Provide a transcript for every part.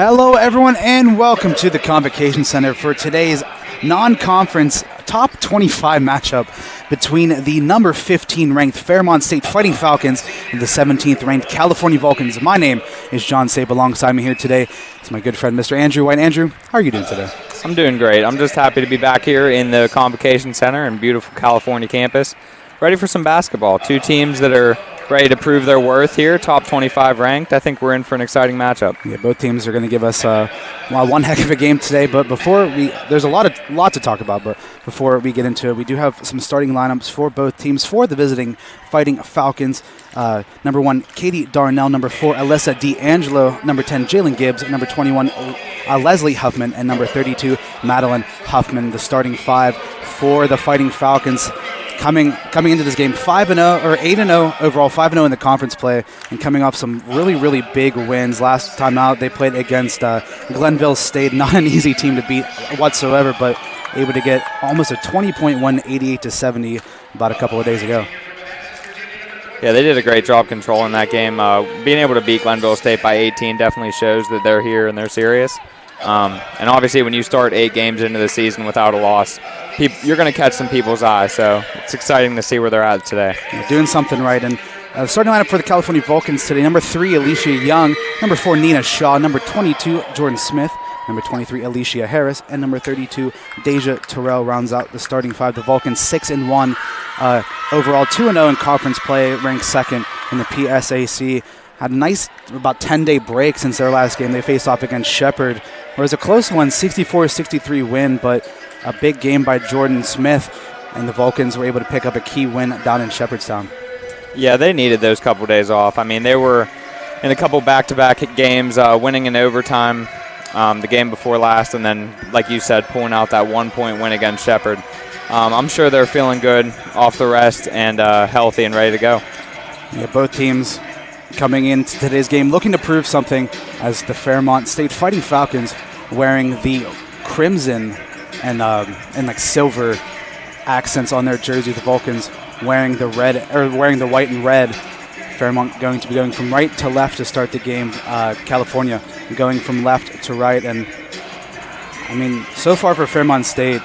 Hello, everyone, and welcome to the Convocation Center for today's non-conference top 25 matchup between the number 15 ranked Fairmont State Fighting Falcons and the 17th ranked California Vulcans. My name is John Sabe. Alongside me here today is my good friend, Mr. Andrew White. Andrew, how are you doing today? I'm doing great. I'm just happy to be back here in the Convocation Center in beautiful California campus, ready for some basketball. Two teams that are ready to prove their worth here, top 25 ranked. I think we're in for an exciting matchup. Yeah, both teams are going to give us one heck of a game today. But there's a lot to talk about. But before we get into it, we do have some starting lineups for both teams for the visiting Fighting Falcons. Number 1, Katie Darnell. Number 4, Alyssa D'Angelo. Number 10, Jalen Gibbs. Number 21, Leslie Huffman. And number 32, Madeline Huffman. The starting five for the Fighting Falcons. Coming into this game 5-0 or 8-0 overall, 5-0 in the conference play, and coming off some really big wins. Last time out, they played against Glenville State, not an easy team to beat whatsoever, but able to get almost a 20-point win, 88-70, about a couple of days ago. Yeah, they did a great job controlling that game. Being able to beat Glenville State by 18 definitely shows that they're here and they're serious. And obviously, when you start 8 games into the season without a loss, you're going to catch some people's eyes. So it's exciting to see where they're at today. Yeah, doing something right. And starting lineup for the California Vulcans today: number 3, Alicia Young; number 4, Nina Shaw; number 22, Jordan Smith; number 23, Alicia Harris; and number 32, Deja Terrell rounds out the starting five. The Vulcans 6-1 overall, 2-0 in conference play, ranked second in the PSAC. Had a nice about 10-day break since their last game. They faced off against Shepherd, where it was a close one, 64-63 win, but a big game by Jordan Smith, and the Vulcans were able to pick up a key win down in Shepherdstown. Yeah, they needed those couple days off. I mean, they were in a couple back-to-back games, winning in overtime the game before last, and then, like you said, pulling out that 1-point win against Shepherd. I'm sure they're feeling good off the rest and healthy and ready to go. Yeah, both teams coming into today's game looking to prove something, as the Fairmont State Fighting Falcons wearing the crimson and like silver accents on their jersey. The Vulcans wearing the red, or wearing the white and red. Fairmont going to be going from right to left to start the game. California going from left to right. And I mean, so far for Fairmont State,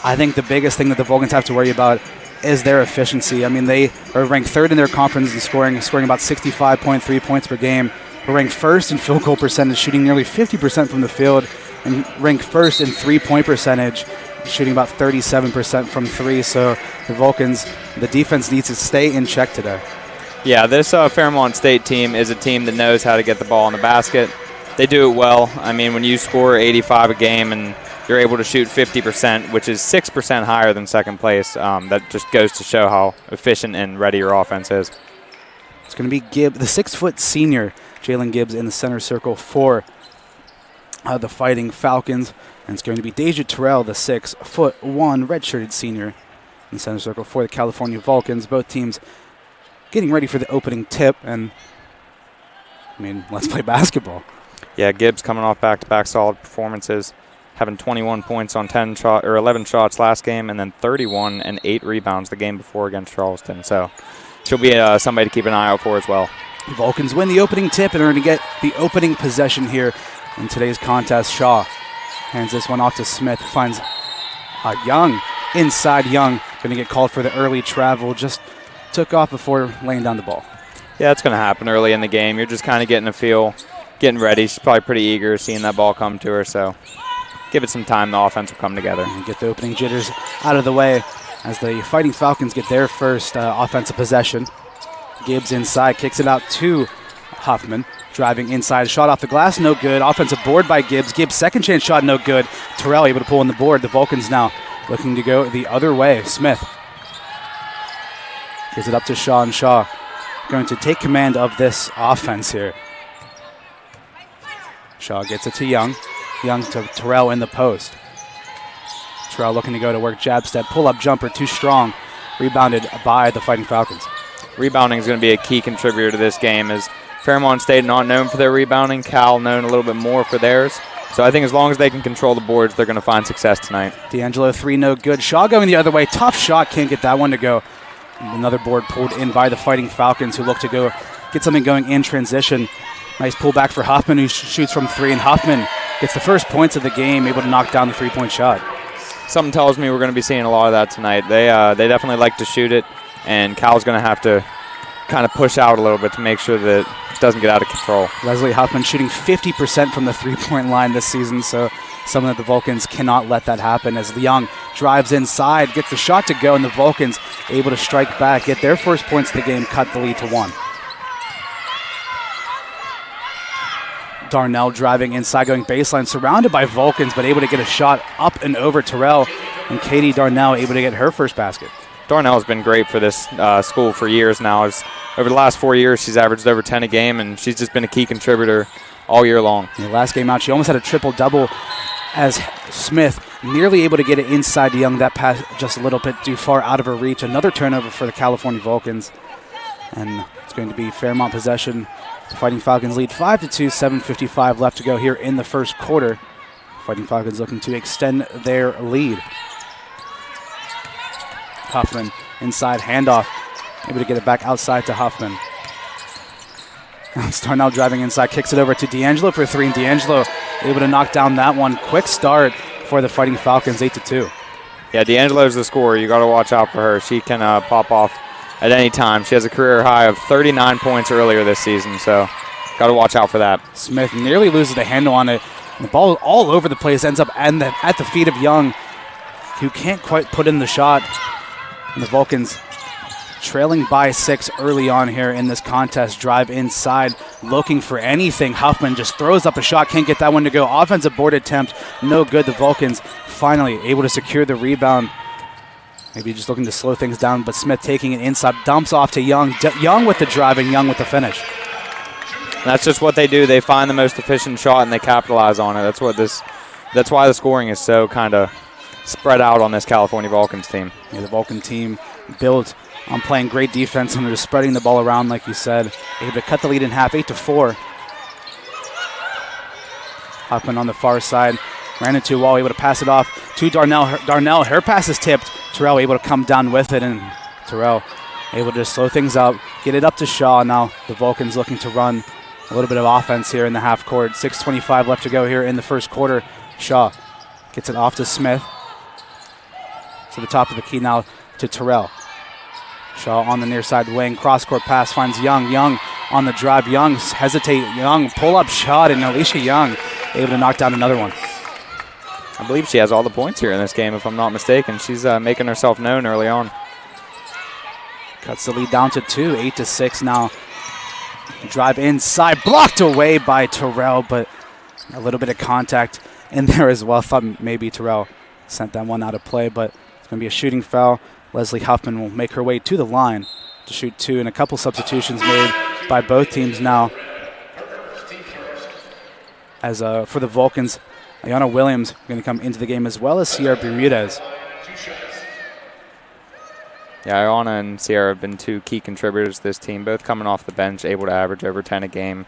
I think the biggest thing that the Vulcans have to worry about is their efficiency. I mean, they are ranked third in their conference in scoring about 65.3 points per game. We're ranked first in field goal percentage, shooting nearly 50% from the field, and ranked first in three-point percentage, shooting about 37% from three. So the Vulcans, the defense needs to stay in check today. Yeah, this Fairmont State team is a team that knows how to get the ball in the basket. They do it well. I mean, when you score 85 a game and you're able to shoot 50%, which is 6% higher than second place, that just goes to show how efficient and ready your offense is. It's going to be the 6-foot senior, Jalen Gibbs, in the center circle for the Fighting Falcons. And it's going to be Deja Terrell, the 6'1" redshirted senior, in the center circle for the California Vulcans. Both teams getting ready for the opening tip. And, I mean, let's play basketball. Yeah, Gibbs coming off back-to-back solid performances, having 21 points on 11 shots last game, and then 31 and 8 rebounds the game before against Charleston. So she'll be somebody to keep an eye out for as well. The Vulcans win the opening tip and are going to get the opening possession here in today's contest. Shaw hands this one off to Smith, finds Young. Inside Young, going to get called for the early travel. Just took off before laying down the ball. Yeah, it's going to happen early in the game. You're just kind of getting a feel, getting ready. She's probably pretty eager, seeing that ball come to her, so give it some time, the offense will come together. And get the opening jitters out of the way as the Fighting Falcons get their first offensive possession. Gibbs inside, kicks it out to Huffman. Driving inside, shot off the glass, no good. Offensive board by Gibbs. Gibbs' second chance shot, no good. Terrell able to pull on the board. The Vulcans now looking to go the other way. Smith gives it up to Shaw, and Shaw going to take command of this offense here. Shaw gets it to Young. Young to Terrell in the post. Terrell looking to go to work jab step. Pull-up jumper, too strong. Rebounded by the Fighting Falcons. Rebounding is going to be a key contributor to this game, as Fairmont State not known for their rebounding. Cal known a little bit more for theirs. So I think as long as they can control the boards, they're going to find success tonight. D'Angelo 3, no good. Shaw going the other way. Tough shot, can't get that one to go. Another board pulled in by the Fighting Falcons, who look to go get something going in transition. Nice pullback for Huffman, who shoots from 3, and Huffman gets the first points of the game, able to knock down the 3-point shot. Something tells me we're going to be seeing a lot of that tonight. They definitely like to shoot it, and Cal's going to have to kind of push out a little bit to make sure that it doesn't get out of control. Leslie Huffman shooting 50% from the 3-point line this season, so something that the Vulcans cannot let that happen as Young drives inside, gets the shot to go, and the Vulcans able to strike back, get their first points of the game, cut the lead to 1. Darnell driving inside, going baseline, surrounded by Vulcans, but able to get a shot up and over Terrell, and Katie Darnell able to get her first basket. Darnell's been great for this school for years now. Over the last 4 years, she's averaged over 10 a game, and she's just been a key contributor all year long. In the last game out, she almost had a triple-double as Smith nearly able to get it inside Young. That pass just a little bit too far out of her reach. Another turnover for the California Vulcans, and it's going to be Fairmont possession. The Fighting Falcons lead 5-2, 7:55 left to go here in the first quarter. Fighting Falcons looking to extend their lead. Huffman inside handoff, able to get it back outside to Huffman. Darnell driving inside, kicks it over to D'Angelo for 3, and D'Angelo able to knock down that one. Quick start for the Fighting Falcons, 8-2. Yeah, D'Angelo's the scorer. You got to watch out for her. She can pop off at any time. She has a career high of 39 points earlier this season, so got to watch out for that. Smith nearly loses the handle on it. The ball all over the place, ends up at the feet of Young, who can't quite put in the shot. And the Vulcans trailing by 6 early on here in this contest. Drive inside, looking for anything. Huffman just throws up a shot, can't get that one to go. Offensive board attempt, no good. The Vulcans finally able to secure the rebound. Maybe just looking to slow things down, but Smith taking it inside, dumps off to Young. Young with the drive and Young with the finish. That's just what they do. They find the most efficient shot and they capitalize on it. That's why the scoring is so kind of spread out on this California Vulcans team. Yeah, the Vulcan team built on playing great defense and they're just spreading the ball around, like you said. Able to cut the lead in half, 8-4. Huffman on the far side, ran into a wall, able to pass it off to Darnell. Darnell, her pass is tipped. Terrell able to come down with it, and Terrell able to just slow things out, get it up to Shaw. Now the Vulcans looking to run a little bit of offense here in the half court. 6:25 left to go here in the first quarter. Shaw gets it off to Smith. To the top of the key now to Terrell. Shaw on the near side wing. Cross-court pass finds Young. Young on the drive. Young hesitate. Young pull-up shot, and Alicia Young able to knock down another one. I believe she has all the points here in this game, if I'm not mistaken. She's making herself known early on. Cuts the lead down to 2, 8-6 now. Drive inside, blocked away by Terrell, but a little bit of contact in there as well. Thought maybe Terrell sent that one out of play, but it's going to be a shooting foul. Leslie Huffman will make her way to the line to shoot 2, and a couple substitutions made by both teams now. As for the Vulcans, Ayana Williams going to come into the game, as well as Sierra Bermudez. Yeah, Ayana and Sierra have been 2 key contributors to this team, both coming off the bench, able to average over 10 a game.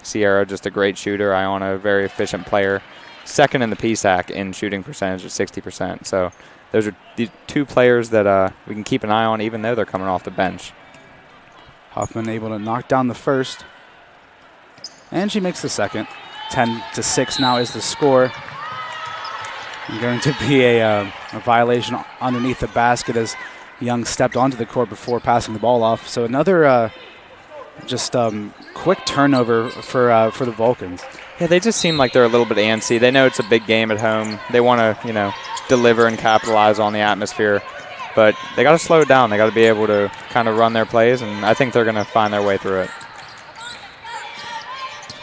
Sierra, just a great shooter. Ayana, a very efficient player. Second in the PSAC in shooting percentage at 60%. So those are the 2 players that we can keep an eye on, even though they're coming off the bench. Huffman able to knock down the first, and she makes the second. 10-6 now is the score. Going to be a violation underneath the basket as Young stepped onto the court before passing the ball off. So another quick turnover for the Vulcans. Yeah, they just seem like they're a little bit antsy. They know it's a big game at home. They want to, deliver and capitalize on the atmosphere. But they got to slow it down. They got to be able to kind of run their plays, and I think they're going to find their way through it.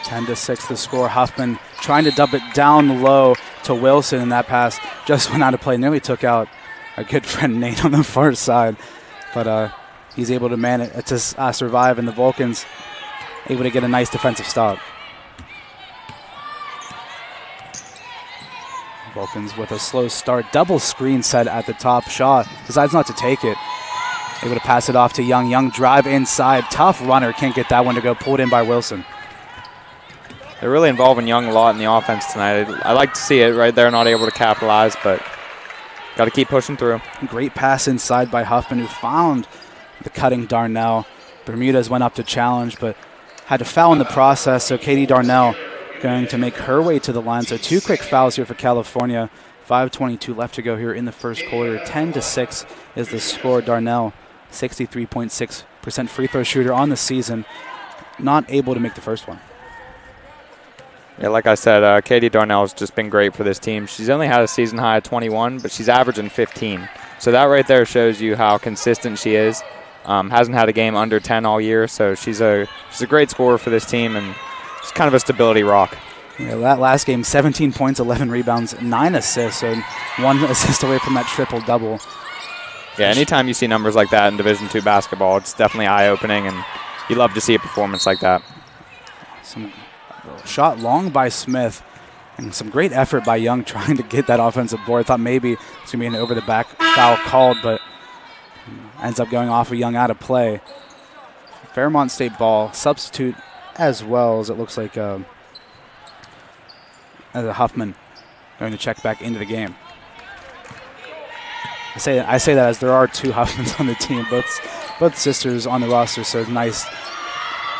10-6 the score. Huffman trying to dump it down low to Wilson, and that pass just went out of play. Nearly took out a good friend Nate on the far side, but he's able to manage to survive, and the Vulcans able to get a nice defensive stop. Vulcans with a slow start, double screen set at the top. Shaw decides not to take it. Able to pass it off to Young. Young drive inside, tough runner, can't get that one to go. Pulled in by Wilson. They're really involving Young a lot in the offense tonight. I like to see it right there, not able to capitalize, but got to keep pushing through. Great pass inside by Huffman, who found the cutting Darnell. Bermudez went up to challenge, but had to foul in the process, so Katie Darnell going to make her way to the line. So 2 quick fouls here for California. 5:22 left to go here in the first quarter. 10-6 is the score. Darnell, 63.6% free throw shooter on the season, not able to make the first one. Yeah, like I said, Katie Darnell has just been great for this team. She's only had a season high of 21, but she's averaging 15. So that right there shows you how consistent she is. Hasn't had a game under 10 all year, so she's a great scorer for this team, and she's kind of a stability rock. Yeah, that last game, 17 points, 11 rebounds, 9 assists, so 1 assist away from that triple-double. Yeah, anytime you see numbers like that in Division II basketball, it's definitely eye-opening, and you love to see a performance like that. Some shot long by Smith, and some great effort by Young trying to get that offensive board. I thought maybe it's going to be an over-the-back foul called, but ends up going off of Young out of play. Fairmont State ball, substitute as well, as it looks like as a Huffman going to check back into the game. I say that as there are 2 Huffmans on the team, both sisters on the roster, so it's nice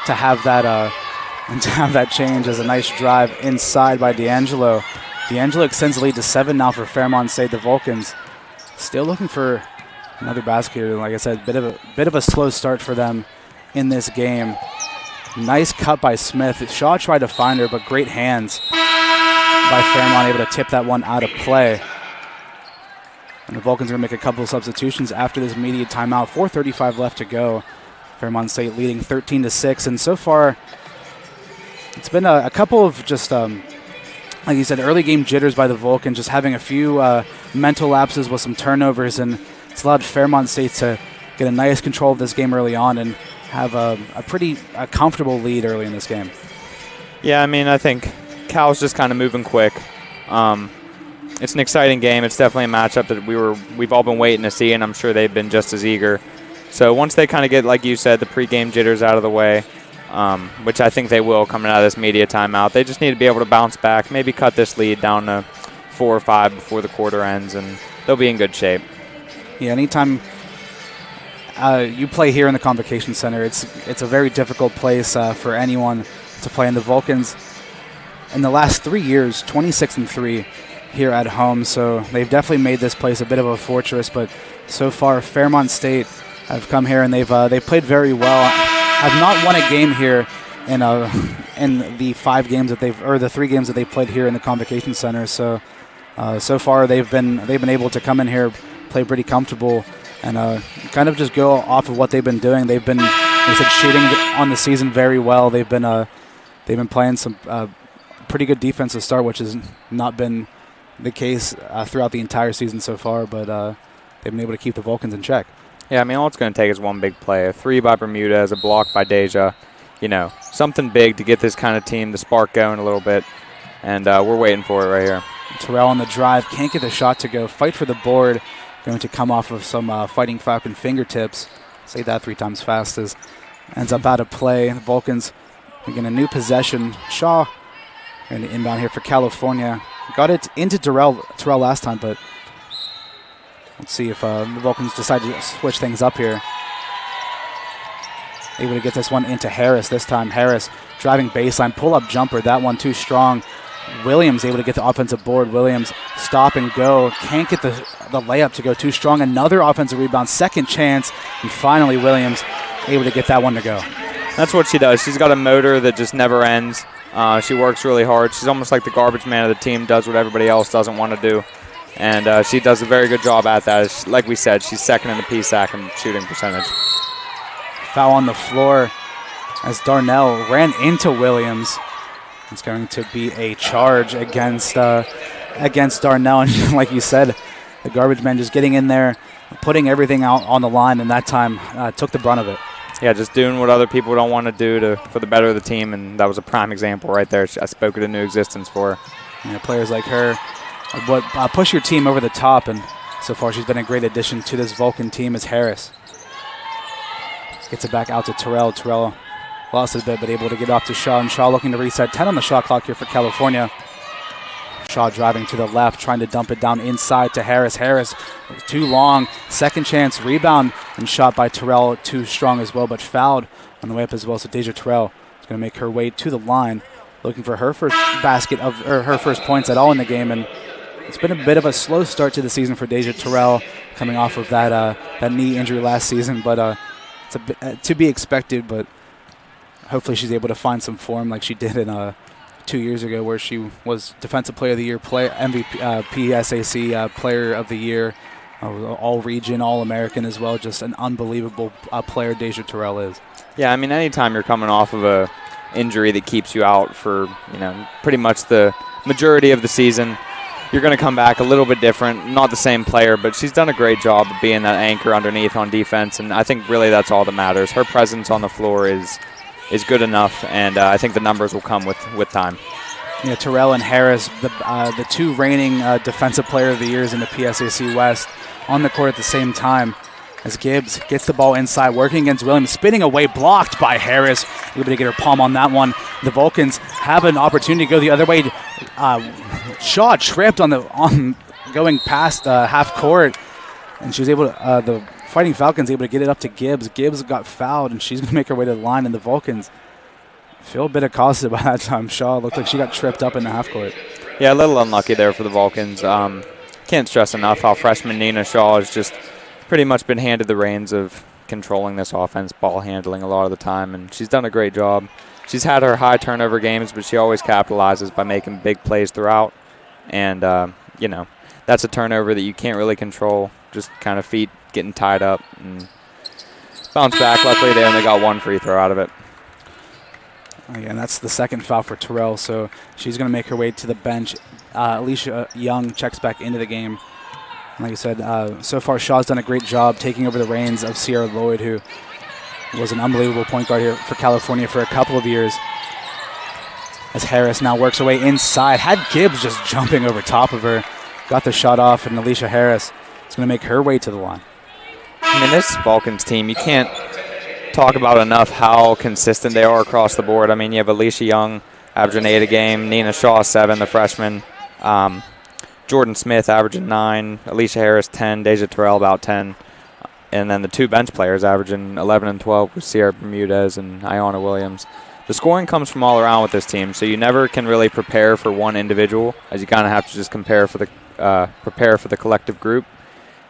to have that change as a nice drive inside by D'Angelo. D'Angelo extends the lead to 7 now for Fairmont State. The Vulcans still looking for another basket here. Like I said, bit of a slow start for them in this game. Nice cut by Smith. Shaw tried to find her, but great hands by Fairmont, able to tip that one out of play. And the Vulcans are going to make a couple of substitutions after this immediate timeout. 4:35 left to go. Fairmont State leading 13-6, and so far it's been a couple of just, like you said, early game jitters by the Vulcans, just having a few mental lapses with some turnovers, and it's allowed Fairmont State to get a nice control of this game early on and have a pretty comfortable lead early in this game. Yeah, I mean, I think Cal's just kind of moving quick. It's an exciting game. It's definitely a matchup that we've all been waiting to see, and I'm sure they've been just as eager. So once they kind of get, like you said, the pregame jitters out of the way, which I think they will coming out of this media timeout, they just need to be able to bounce back, maybe cut this lead down to 4 or 5 before the quarter ends, and they'll be in good shape. Yeah, anytime you play here in the Convocation Center, it's a very difficult place for anyone to play. And the Vulcans, in the last 3 years, 26-3 here at home, so they've definitely made this place a bit of a fortress. But so far, Fairmont State have come here and they've played very well. Have not won a game here in the 5 games that the 3 games that they've played here in the Convocation Center. So so far they've been able to come in here, play pretty comfortable, and kind of just go off of what they've been doing. They've been, like I said, shooting on the season very well. They've been playing some pretty good defense to start, which has not been the case throughout the entire season so far. But they've been able to keep the Vulcans in check. Yeah, I mean, all it's going to take is one big play. A 3 by Bermudez, a block by Deja. You know, something big to get this kind of team, the spark going a little bit. And we're waiting for it right here. Terrell on the drive, can't get the shot to go. Fight for the board, going to come off of some Fighting Falcon fingertips. Say that 3 times fast as ends up out of play. The Vulcans again a new possession. Shaw going to inbound here for California. Got it into Terrell last time, but let's see if the Vulcans decide to switch things up here. Able to get this one into Harris this time. Harris driving baseline, pull-up jumper. That one too strong. Williams able to get the offensive board. Williams stop and go. Can't get the layup to go too strong. Another offensive rebound. Second chance. And finally Williams able to get that one to go. That's what she does. She's got a motor that just never ends. She works really hard. She's almost like the garbage man of the team, does what everybody else doesn't want to do. And she does a very good job at that. Like we said, she's second in the PSAC in shooting percentage. Foul on the floor as Darnell ran into Williams. It's going to be a charge against Darnell. And like you said, the garbage man just getting in there, putting everything out on the line, and that time took the brunt of it. Yeah, just doing what other people don't want to do for the better of the team, and that was a prime example right there. I spoke it into existence for her. Yeah, players like her what push your team over the top, and so far she's been a great addition to this Vulcan team as Harris gets it back out to Terrell. Terrell lost it a bit, but able to get off to Shaw, and Shaw looking to reset. 10 on the shot clock here for California. Shaw driving to the left, trying to dump it down inside to Harris. Harris too long. Second chance rebound and shot by Terrell, too strong as well, but fouled on the way up as well. So Deja Terrell going to make her way to the line, looking for her first basket or her first points at all in the game. And it's been a bit of a slow start to the season for Deja Terrell, coming off of that knee injury last season. But it's a bit, to be expected. But hopefully she's able to find some form like she did in 2 years ago, where she was Defensive Player of the Year, MVP, PSAC Player of the Year, All Region, All American as well. Just an unbelievable player Deja Terrell is. Yeah, I mean, anytime you're coming off of a injury that keeps you out for pretty much the majority of the season, you're going to come back a little bit different. Not the same player, but she's done a great job of being that anchor underneath on defense, and I think really that's all that matters. Her presence on the floor is good enough, and I think the numbers will come with time. Yeah, Terrell and Harris, the two reigning Defensive Player of the Years in the PSAC West, on the court at the same time, as Gibbs gets the ball inside, working against Williams, spinning away, blocked by Harris. Able to get her palm on that one. The Vulcans have an opportunity to go the other way. Shaw tripped on going past half court, and she was able to. The Fighting Falcons able to get it up to Gibbs. Gibbs got fouled, and she's going to make her way to the line. And the Vulcans feel a bit accosted by that time. Shaw looked like she got tripped up in the half court. Yeah, a little unlucky there for the Vulcans. Can't stress enough how freshman Nina Shaw has just pretty much been handed the reins of controlling this offense, ball handling a lot of the time, and she's done a great job. She's had her high turnover games, but she always capitalizes by making big plays throughout. And, that's a turnover that you can't really control, just kind of feet getting tied up and bounce back. Luckily, they only got one free throw out of it. Again, that's the second foul for Terrell, so she's going to make her way to the bench. Alicia Young checks back into the game. Like I said, so far Shaw's done a great job taking over the reins of Sierra Lloyd, who was an unbelievable point guard here for California for a couple of years. As Harris now works her way inside. Had Gibbs just jumping over top of her. Got the shot off, and Alicia Harris is going to make her way to the line. I mean, this Vulcans team, you can't talk about enough how consistent they are across the board. I mean, you have Alicia Young averaging 8 a game, Nina Shaw 7, the freshman, Jordan Smith averaging 9, Alicia Harris 10, Deja Terrell about 10, and then the two bench players averaging 11 and 12 with Sierra Bermudez and Iona Williams. The scoring comes from all around with this team, so you never can really prepare for one individual, as you kind of have to just prepare for the collective group.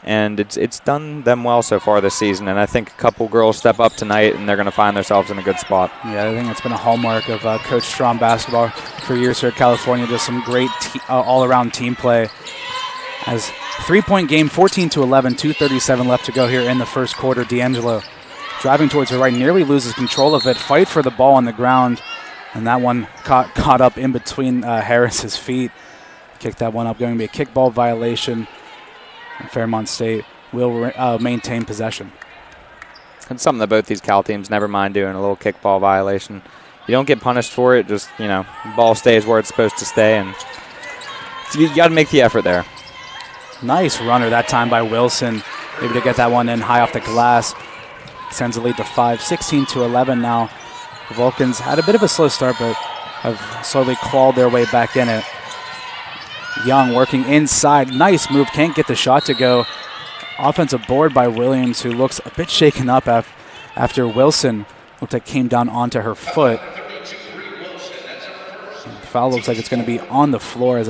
And it's done them well so far this season, and I think a couple girls step up tonight, and they're going to find themselves in a good spot. Yeah, I think it's been a hallmark of Coach Strom basketball for years here at California. Just some great all-around team play. As 3-point game, 14-11, 2:37 left to go here in the first quarter. D'Angelo driving towards her right, nearly loses control of it. Fight for the ball on the ground, and that one caught up in between Harris's feet. Kicked that one up, going to be a kickball violation. And Fairmont State will maintain possession. It's something that both these Cal teams never mind doing, a little kickball violation. You don't get punished for it, just, ball stays where it's supposed to stay, and you got to make the effort there. Nice runner that time by Wilson. Able to get that one in high off the glass. Sends the lead to 5, 16-11 now. The Vulcans had a bit of a slow start, but have slowly clawed their way back in it. Young working inside. Nice move. Can't get the shot to go. Offensive board by Williams, who looks a bit shaken up after Wilson looked like came down onto her foot. The foul looks like it's going to be on the floor, as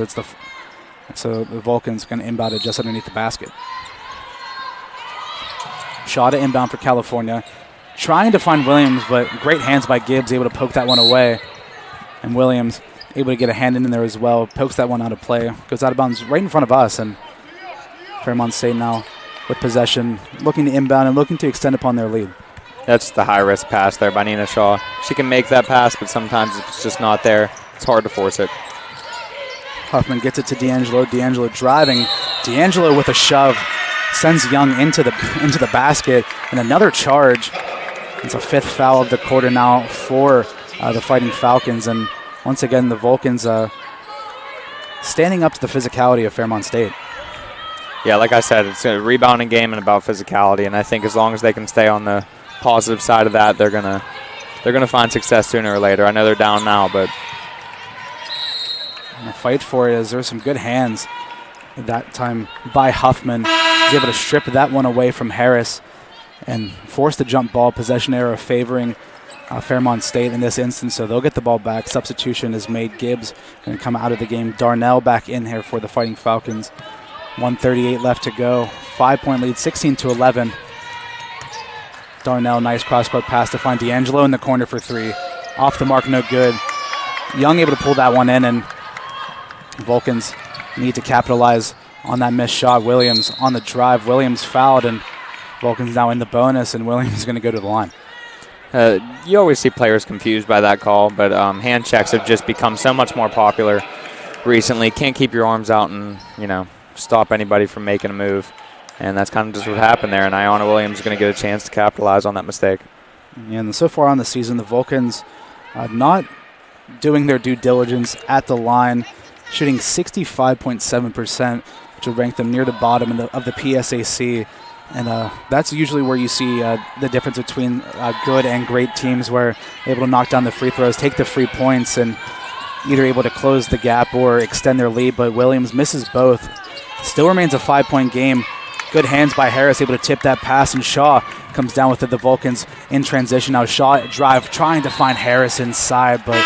so the Vulcans going to inbound it just underneath the basket. Shaw to inbound for California. Trying to find Williams, but great hands by Gibbs, able to poke that one away. And Williams able to get a hand in there as well. Pokes that one out of play. Goes out of bounds right in front of us. And Fairmont State now with possession, looking to inbound and looking to extend upon their lead. That's the high-risk pass there by Nina Shaw. She can make that pass, but sometimes if it's just not there, it's hard to force it. Huffman gets it to D'Angelo. D'Angelo driving. D'Angelo with a shove. Sends Young into the basket. And another charge. It's a fifth foul of the quarter now for the Fighting Falcons. And once again, the Vulcans standing up to the physicality of Fairmont State. Yeah, like I said, it's a rebounding game and about physicality. And I think as long as they can stay on the positive side of that, they're gonna find success sooner or later. I know they're down now, but and the fight for it is there's some good hands that time by Huffman. He's able to strip that one away from Harris and force the jump ball. Possession error favoring Fairmont State in this instance, so they'll get the ball back. Substitution is made. Gibbs going to come out of the game. Darnell back in here for the Fighting Falcons. 1:38 left to go. 5-point lead, 16-11. Darnell, nice cross-court pass to find D'Angelo in the corner for three. Off the mark, no good. Young able to pull that one in, and Vulcans need to capitalize on that missed shot. Williams on the drive. Williams fouled, and Vulcans now in the bonus, and Williams is going to go to the line. You always see players confused by that call, but hand checks have just become so much more popular recently. Can't keep your arms out and, stop anybody from making a move. And that's kind of just what happened there, and Iona Williams is going to get a chance to capitalize on that mistake. And so far on the season, the Vulcans not doing their due diligence at the line, shooting 65.7%, which will rank them near the bottom of the PSAC. And that's usually where you see the difference between good and great teams, where they're able to knock down the free throws, take the free points, and either able to close the gap or extend their lead. But Williams misses both. Still remains a 5-point game. Good hands by Harris, able to tip that pass, and Shaw comes down with it. The Vulcans in transition. Now Shaw drive, trying to find Harris inside, but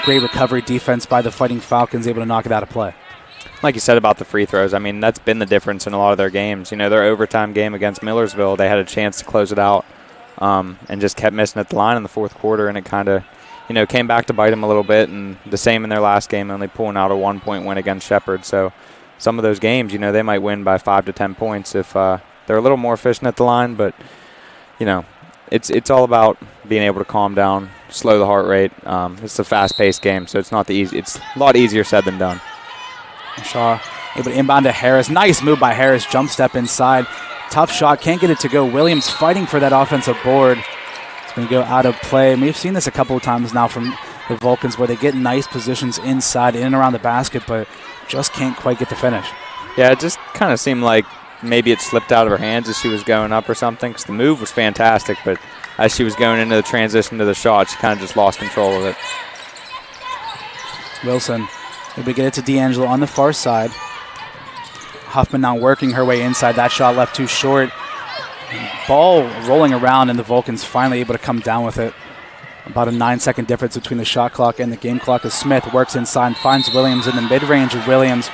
great recovery defense by the Fighting Falcons, able to knock it out of play. Like you said about the free throws, I mean, that's been the difference in a lot of their games. Their overtime game against Millersville, they had a chance to close it out and just kept missing at the line in the fourth quarter, and it kind of, came back to bite them a little bit, and the same in their last game, only pulling out a 1-point win against Shepherd. So some of those games, they might win by 5 to 10 points if they're a little more efficient at the line, but, it's all about being able to calm down, slow the heart rate. It's a fast-paced game, so it's a lot easier said than done. Shaw able to inbound to Harris. Nice move by Harris. Jump step inside. Tough shot. Can't get it to go. Williams fighting for that offensive board. It's going to go out of play. And we've seen this a couple of times now from the Vulcans, where they get nice positions inside, in and around the basket, but just can't quite get the finish. Yeah, it just kind of seemed like maybe it slipped out of her hands as she was going up or something, because the move was fantastic, but as she was going into the transition to the shot, she kind of just lost control of it. Wilson able to get it to D'Angelo on the far side. Huffman now working her way inside. That shot left too short. Ball rolling around, and the Vulcans finally able to come down with it. About a 9-second difference between the shot clock and the game clock as Smith works inside, finds Williams in the mid-range of Williams.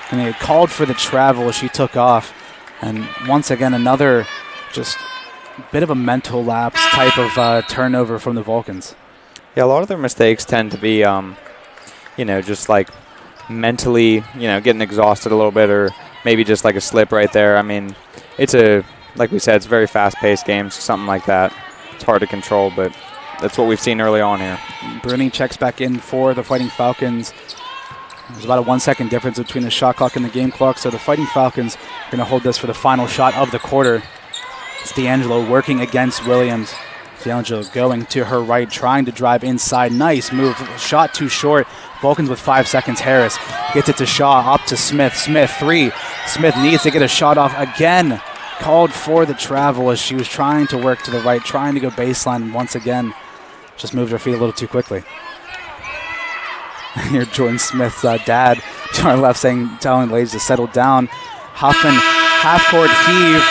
And they called for the travel as she took off. And once again, another just bit of a mental lapse type of turnover from the Vulcans. Yeah, a lot of their mistakes tend to be just like mentally, getting exhausted a little bit, or maybe just like a slip right there. I mean, like we said, it's a very fast-paced game, so something like that, it's hard to control, but that's what we've seen early on here. Bruni checks back in for the Fighting Falcons. There's about a 1-second difference between the shot clock and the game clock, so the Fighting Falcons are going to hold this for the final shot of the quarter. It's D'Angelo working against Williams. D'Angelo going to her right, trying to drive inside. Nice move. Shot too short. Vulcans with 5 seconds. Harris gets it to Shaw, up to Smith. Smith, three. Smith needs to get a shot off again. Called for the travel as she was trying to work to the right, trying to go baseline once again. Just moved her feet a little too quickly. Here, Jordan Smith's dad to our left telling the ladies to settle down. Huffman, half-court heave.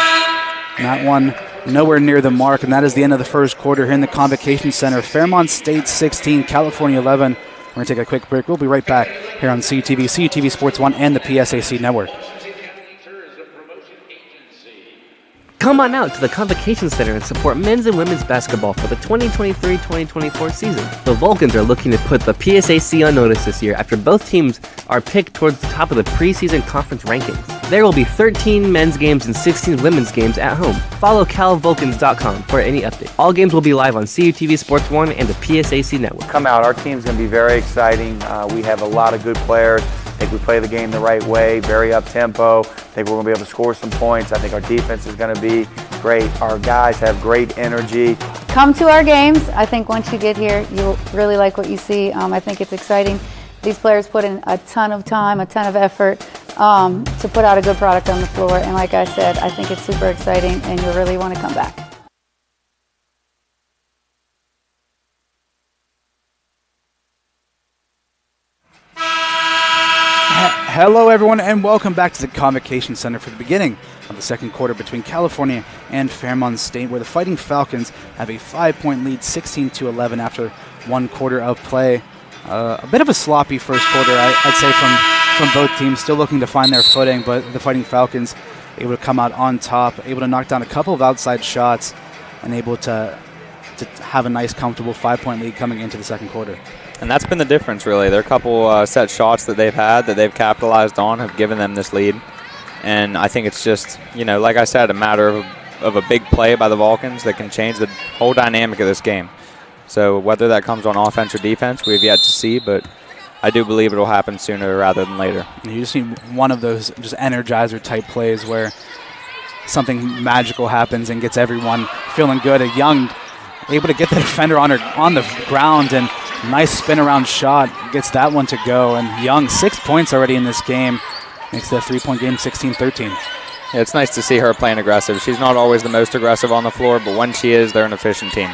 And that one nowhere near the mark, and that is the end of the first quarter here in the Convocation Center. Fairmont State 16, California 11. We're going to take a quick break. We'll be right back here on CUTV, CUTV Sports 1, and the PSAC Network. Come on out to the Convocation Center and support men's and women's basketball for the 2023-2024 season. The Vulcans are looking to put the PSAC on notice this year after both teams are picked towards the top of the preseason conference rankings. There will be 13 men's games and 16 women's games at home. Follow calvulcans.com for any update. All games will be live on CUTV Sports 1 and the PSAC Network. Come out. Our team's going to be very exciting. We have a lot of good players. I think we play the game the right way, very up-tempo. I think we're going to be able to score some points. I think our defense is going to be great. Our guys have great energy. Come to our games. I think once you get here, you'll really like what you see. I think it's exciting. These players put in a ton of time, a ton of effort to put out a good product on the floor. And like I said, I think it's super exciting, and you'll really want to come back. Hello, everyone, and welcome back to the Convocation Center for the beginning of the second quarter between California and Fairmont State, where the Fighting Falcons have a 5-point lead, 16-11 after 1 quarter of play. A bit of a sloppy first quarter, I'd say, from both teams, still looking to find their footing, but the Fighting Falcons able to come out on top, able to knock down a couple of outside shots, and able to have a nice, comfortable 5-point lead coming into the second quarter. And that's been the difference, really. There are a couple set shots that they've had that they've capitalized on, have given them this lead. And I think it's just, like I said, a matter of a big play by the Vulcans that can change the whole dynamic of this game. So whether that comes on offense or defense, we've yet to see, but I do believe it will happen sooner rather than later. You just need one of those just energizer-type plays where something magical happens and gets everyone feeling good. A Young able to get the defender on the ground, and nice spin-around shot gets that one to go. And Young, 6 points already in this game, makes the 3-point game 16-13. Yeah, it's nice to see her playing aggressive. She's not always the most aggressive on the floor, but when she is, they're an efficient team.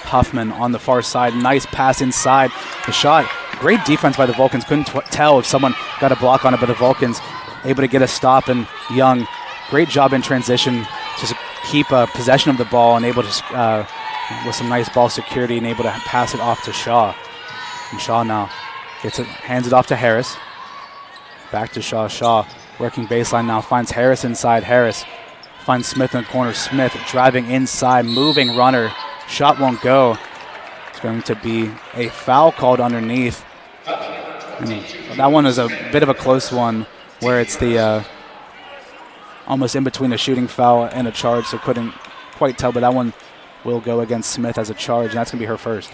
Huffman on the far side, nice pass inside the shot. Great defense by the Vulcans. Couldn't tell if someone got a block on it, but the Vulcans able to get a stop. And Young, great job in transition to keep possession of the ball and able to, with some nice ball security, and able to pass it off to Shaw. And Shaw now hands it off to Harris. Back to Shaw. Shaw working baseline now, finds Harris inside. Harris finds Smith in the corner. Smith driving inside, moving runner. Shot won't go. It's going to be a foul called underneath. And that one is a bit of a close one, where it's the almost in between a shooting foul and a charge, so couldn't quite tell, but that one will go against Smith as a charge, and that's going to be her first.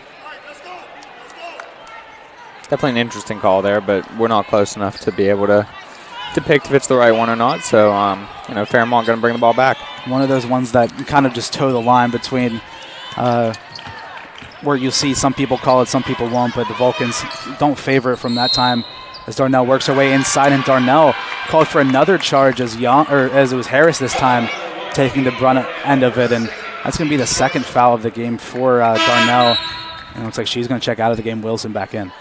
Definitely an interesting call there, but we're not close enough to be able to depict if it's the right one or not, so Fairmont going to bring the ball back. One of those ones that kind of just toe the line between where you see some people call it, some people won't, but the Vulcans don't favor it from that time as Darnell works her way inside, and Darnell called for another charge as it was Harris this time taking the brunt end of it, and that's going to be the second foul of the game for Darnell. And it looks like she's going to check out of the game. Wilson back in.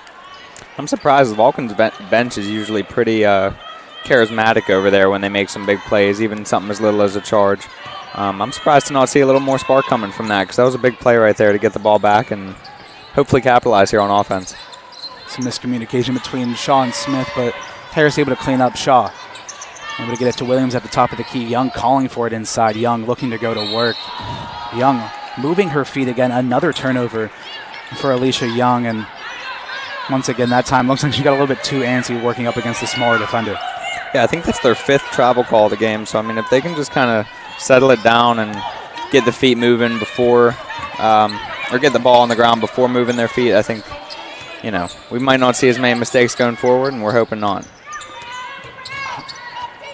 I'm surprised the Vulcans bench is usually pretty charismatic over there when they make some big plays, even something as little as a charge. I'm surprised to not see a little more spark coming from that, because that was a big play right there to get the ball back and hopefully capitalize here on offense. Some miscommunication between Shaw and Smith, but Harris able to clean up Shaw. Able to get it to Williams at the top of the key. Young calling for it inside. Young looking to go to work. Young moving her feet again. Another turnover for Alicia Young, and once again that time looks like she got a little bit too antsy working up against the smaller defender. Yeah, I think that's their 5th travel call of the game, so if they can just kind of settle it down and get the feet moving before, or get the ball on the ground before moving their feet, I think, we might not see as many mistakes going forward, and we're hoping not.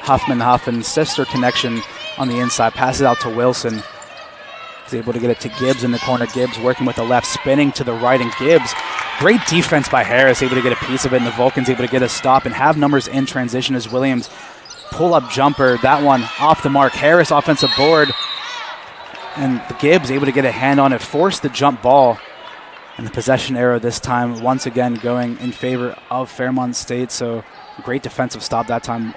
Huffman, sister connection on the inside, passes out to Wilson. He's able to get it to Gibbs in the corner. Gibbs working with the left, spinning to the right, and Gibbs, great defense by Harris, able to get a piece of it, and the Vulcans able to get a stop and have numbers in transition as Williams pull-up jumper, that one off the mark. Harris offensive board, and Gibbs able to get a hand on it, force the jump ball, and the possession arrow this time once again going in favor of Fairmont State. So great defensive stop that time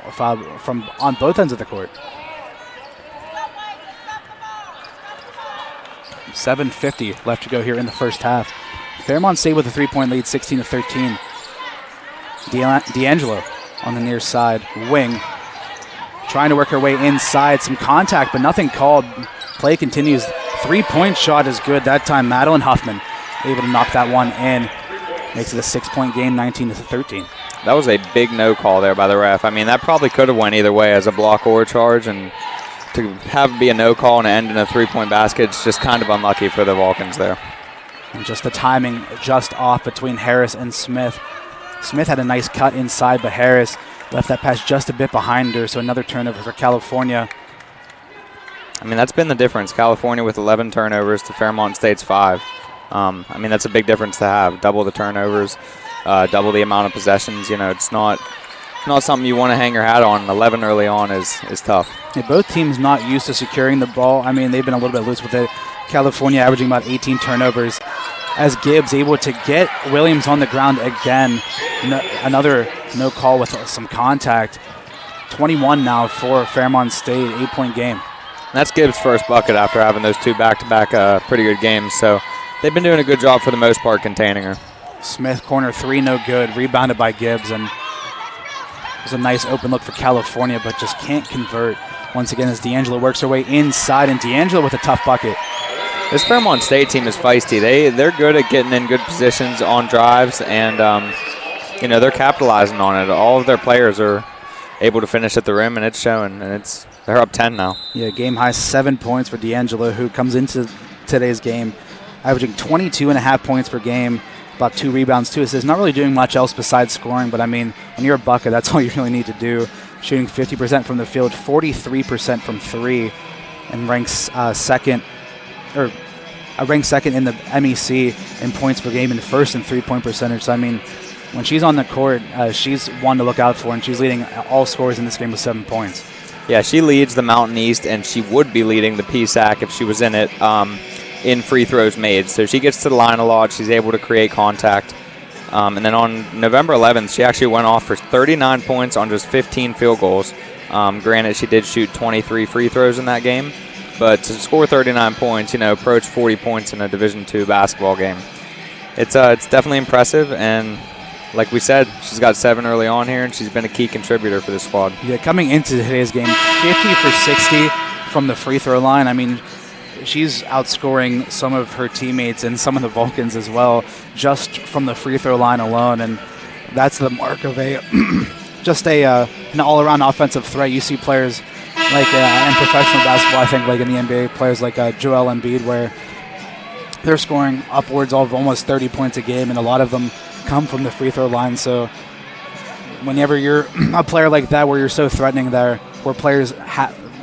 from on both ends of the court. 7:50 left to go here in the first half. Fairmont State with a 3-point lead, 16-13. D'Angelo on the near side, wing, trying to work her way inside. Some contact, but nothing called. Play continues. 3-point shot is good that time. Madeline Huffman able to knock that one in. Makes it a 6-point game, 19-13. That was a big no call there by the ref. That probably could have went either way as a block or a charge, and to have it be a no call and end in a 3-point basket, it's just kind of unlucky for the Vulcans there. And just the timing just off between Harris and Smith. Smith had a nice cut inside, but Harris left that pass just a bit behind her, so another turnover for California. That's been the difference. California with 11 turnovers to Fairmont State's 5. That's a big difference to have. Double the turnovers, double the amount of possessions. It's not something you want to hang your hat on. 11 early on is tough. Yeah, both teams not used to securing the ball. They've been a little bit loose with it. California averaging about 18 turnovers. As Gibbs able to get Williams on the ground again. Another no call with some contact. 21 now for Fairmont State, 8-point game. That's Gibbs' first bucket after having those two back-to-back pretty good games. So they've been doing a good job for the most part containing her. Smith, corner 3, no good. Rebounded by Gibbs, and it was a nice open look for California, but just can't convert. Once again, as D'Angelo works her way inside, and D'Angelo with a tough bucket. This Fairmont State team is feisty. They're good at getting in good positions on drives, and they're capitalizing on it. All of their players are able to finish at the rim, and it's showing. And they're up 10 now. Yeah, game high 7 points for D'Angelo, who comes into today's game averaging 22.5 points per game, about 2 rebounds, 2 assists. Not really doing much else besides scoring, but I mean, when you're a bucket, that's all you really need to do. Shooting 50% from the field, 43% from 3, and ranks second in the MEC in points per game and first in 3-point percentage. So, I mean, when she's on the court, she's one to look out for, and she's leading all scorers in this game with 7 points. Yeah, she leads the Mountain East, and she would be leading the PSAC if she was in it in free throws made. So she gets to the line a lot. She's able to create contact. And then on November 11th, she actually went off for 39 points on just 15 field goals. Granted, she did shoot 23 free throws in that game. But to score 39 points, approach 40 points in a Division II basketball game, it's definitely impressive. And like we said, she's got 7 early on here, and she's been a key contributor for this squad. Yeah, coming into today's game, 50 for 60 from the free throw line. I mean, she's outscoring some of her teammates and some of the Vulcans as well, just from the free throw line alone. And that's the mark of an all-around offensive threat. You see players like in professional basketball, I think, like in the NBA, players like Joel Embiid, where they're scoring upwards of almost 30 points a game, and a lot of them come from the free throw line. So whenever you're a player like that, where you're so threatening there, where players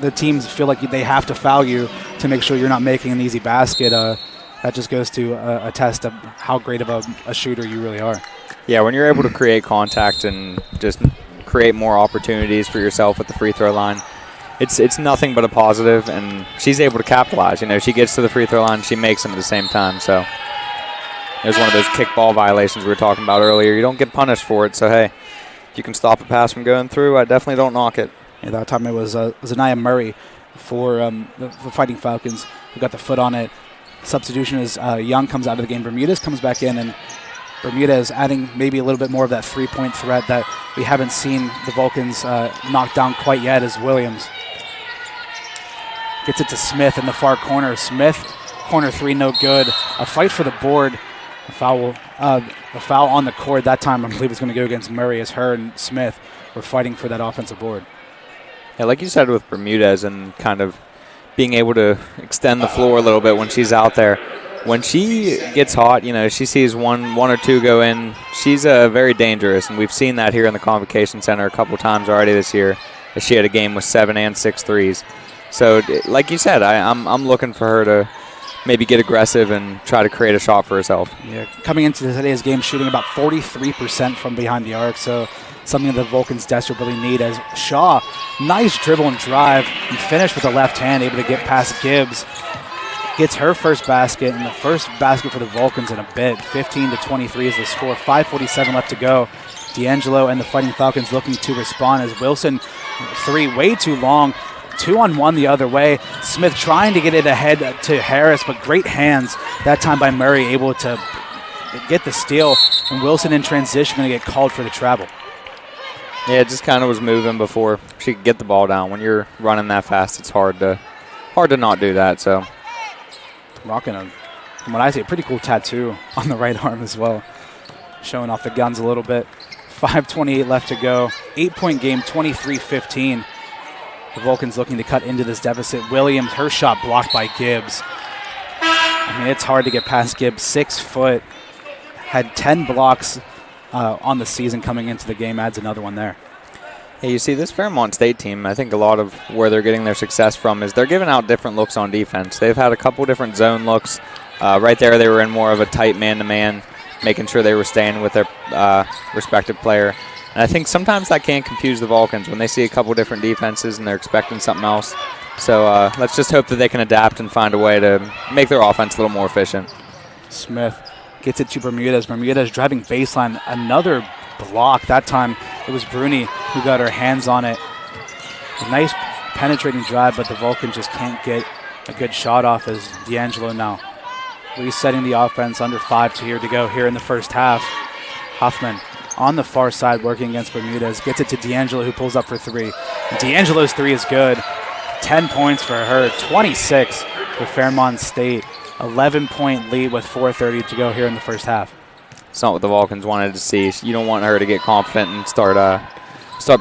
the teams feel like they have to foul you to make sure you're not making an easy basket, that just goes to a test of how great of a shooter you really are. Yeah, when you're able to create contact and just create more opportunities for yourself at the free throw line, it's nothing but a positive, and she's able to capitalize. She gets to the free throw line, she makes them at the same time. So there's one of those kickball violations we were talking about earlier. You don't get punished for it, so hey, if you can stop a pass from going through, I definitely don't knock it. Yeah, that time it was Anaya Murray for the Fighting Falcons who got the foot on it. Substitution is Young comes out of the game. Bermudez comes back in, and Bermudez adding maybe a little bit more of that 3-point threat that we haven't seen the Vulcans knock down quite yet, as Williams gets it to Smith in the far corner. Smith, corner 3, no good. A fight for the board. A foul on the court. That time I believe it's going to go against Murray, as her and Smith were fighting for that offensive board. Yeah, like you said with Bermudez and kind of being able to extend the floor a little bit when she's out there. When she gets hot, she sees one or two go in, she's very dangerous, and we've seen that here in the Convocation Center a couple times already this year, as she had a game with 7 and 6 threes. So, like you said, I'm looking for her to maybe get aggressive and try to create a shot for herself. Yeah, coming into today's game, shooting about 43% from behind the arc, so something that the Vulcans desperately need, as Shaw, nice dribble and drive, and finish with the left hand, able to get past Gibbs. Gets her first basket, and the first basket for the Vulcans in a bit. 15-23 is the score. 5:47 left to go. D'Angelo and the Fighting Falcons looking to respond, as Wilson, 3, way too long. 2-on-1 the other way. Smith trying to get it ahead to Harris, but great hands that time by Murray, able to get the steal. And Wilson in transition going to get called for the travel. Yeah, it just kind of was moving before she could get the ball down. When you're running that fast, it's hard to not do that. So rocking from what I see, a pretty cool tattoo on the right arm as well, showing off the guns a little bit. 5:28 left to go. 8-point game, 23-15. The Vulcans looking to cut into this deficit. Williams, her shot blocked by Gibbs. I mean, it's hard to get past Gibbs. 6 foot, had 10 blocks on the season coming into the game. Adds another one there. Hey, you see, this Fairmont State team, I think a lot of where they're getting their success from is they're giving out different looks on defense. They've had a couple different zone looks. Right there, they were in more of a tight man-to-man, making sure they were staying with their respective player. And I think sometimes that can confuse the Vulcans when they see a couple different defenses and they're expecting something else. So let's just hope that they can adapt and find a way to make their offense a little more efficient. Smith gets it to Bermudez. Bermudez driving baseline. Another block. That time it was Bruni who got her hands on it. A nice penetrating drive, but the Vulcans just can't get a good shot off as D'Angelo now resetting the offense. Under 5 to go here in the first half. Huffman on the far side working against Bermudez. Gets it to D'Angelo, who pulls up for 3. D'Angelo's 3 is good. 10 points for her. 26 for Fairmont State. 11-point lead with 4:30 to go here in the first half. It's not what the Vulcans wanted to see. You don't want her to get confident and start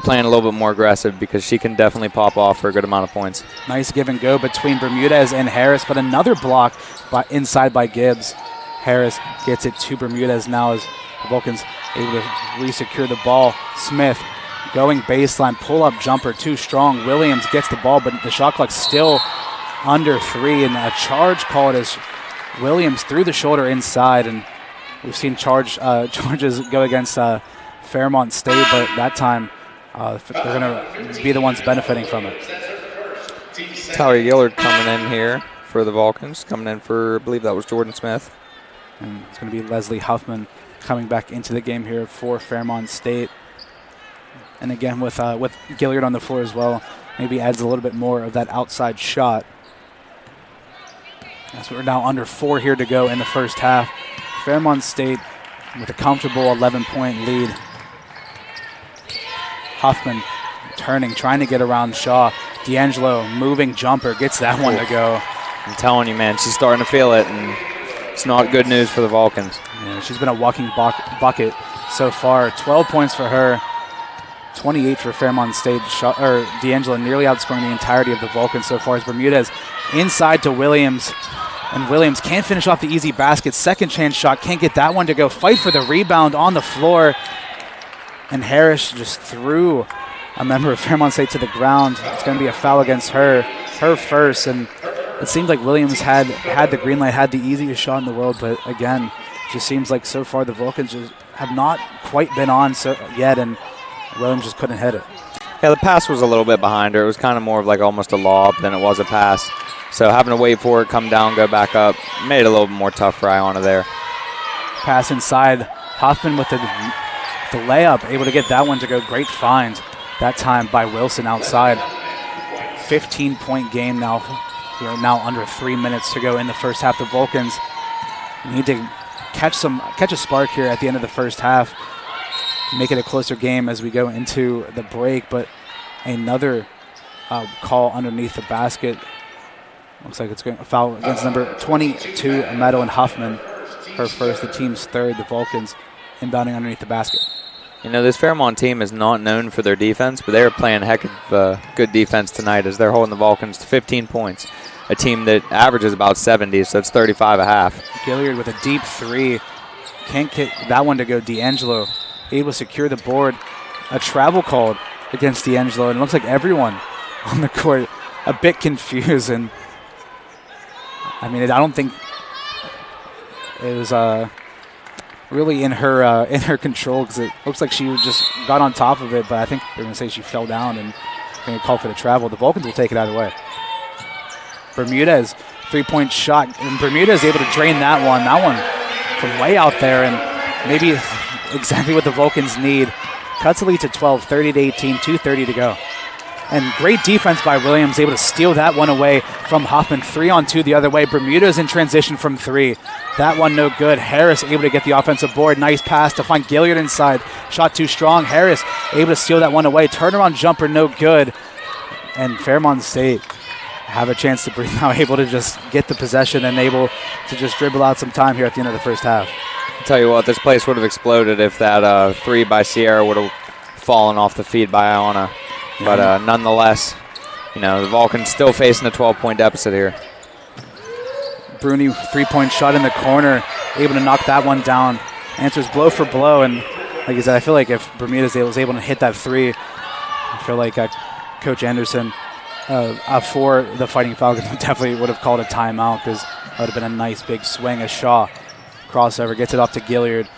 playing a little bit more aggressive, because she can definitely pop off for a good amount of points. Nice give and go between Bermudez and Harris, but another block inside by Gibbs. Harris gets it to Bermudez now as the Vulcans able to re-secure the ball. Smith going baseline, pull-up jumper, too strong. Williams gets the ball, but the shot clock's still under 3, and a charge called as Williams threw the shoulder inside, and we've seen charges go against Fairmont State, but that time they're going to be the ones benefiting from it. Tyler Gillard coming in here for the Vulcans, coming in for, I believe that was Jordan Smith. And it's going to be Leslie Huffman coming back into the game here for Fairmont State. And again, with Gilliard on the floor as well, maybe adds a little bit more of that outside shot. As we're now under 4 here to go in the first half. Fairmont State with a comfortable 11-point lead. Huffman turning, trying to get around Shaw. D'Angelo moving jumper, gets that one to go. I'm telling you, man, she's starting to feel it, and it's not good news for the Vulcans. Yeah, she's been a walking bucket so far. 12 points for her, 28 for Fairmont State. D'Angelo nearly outscoring the entirety of the Vulcans so far as Bermudez inside to Williams. And Williams can't finish off the easy basket. Second chance shot, can't get that one to go. Fight for the rebound on the floor. And Harris just threw a member of Fairmont State to the ground. It's going to be a foul against her first. And it seemed like Williams had the green light, had the easiest shot in the world. But again, it just seems like so far the Vulcans just have not quite been on yet, and Williams just couldn't hit it. Yeah, the pass was a little bit behind her. It was kind of more of like almost a lob than it was a pass. So having to wait for it, come down, go back up, made it a little bit more tough for Iona there. Pass inside. Hoffman with the layup, able to get that one to go. Great find that time by Wilson outside. 15-point game now. We are now under 3 minutes to go in the first half. The Vulcans need to catch a spark here at the end of the first half. Make it a closer game as we go into the break, but another call underneath the basket. Looks like it's going to foul against number 22, Madeline Huffman. Her first, the team's third. The Vulcans inbounding underneath the basket. You know, this Fairmont team is not known for their defense, but they're playing a heck of good defense tonight as they're holding the Vulcans to 15 points. A team that averages about 70, so it's 35 a half. Gilliard with a deep 3. Can't get that one to go. D'Angelo able to secure the board. A travel called against D'Angelo, and it looks like everyone on the court a bit confused. And I mean, I don't think it was really in her control, because it looks like she just got on top of it, but I think they're going to say she fell down and going to call for the travel. The Vulcans will take it either way. Bermudez, 3-point shot, and Bermudez able to drain that one from way out there, and maybe exactly what the Vulcans need. Cuts the lead to 12, 30-18, 2:30 to go. And great defense by Williams, able to steal that one away from Hoffman. 3-on-2 the other way. Bermudez in transition from 3. That one no good. Harris able to get the offensive board. Nice pass to find Gilliard inside. Shot too strong. Harris able to steal that one away. Turnaround jumper no good. And Fairmont State have a chance to breathe now, able to just get the possession and able to just dribble out some time here at the end of the first half. I'll tell you what, this place would have exploded if that 3 by Sierra would have fallen off the feed by Iona. But nonetheless, you know, the Vulcans still facing a 12-point deficit here. Bruni, 3-point shot in the corner, able to knock that one down. Answers blow for blow, and like I said, I feel like if Bermudez was able to hit that 3, I feel like Coach Anderson for the Fighting Falcons definitely would have called a timeout, because that would have been a nice big swing as Shaw crossover gets it off to Gilliard,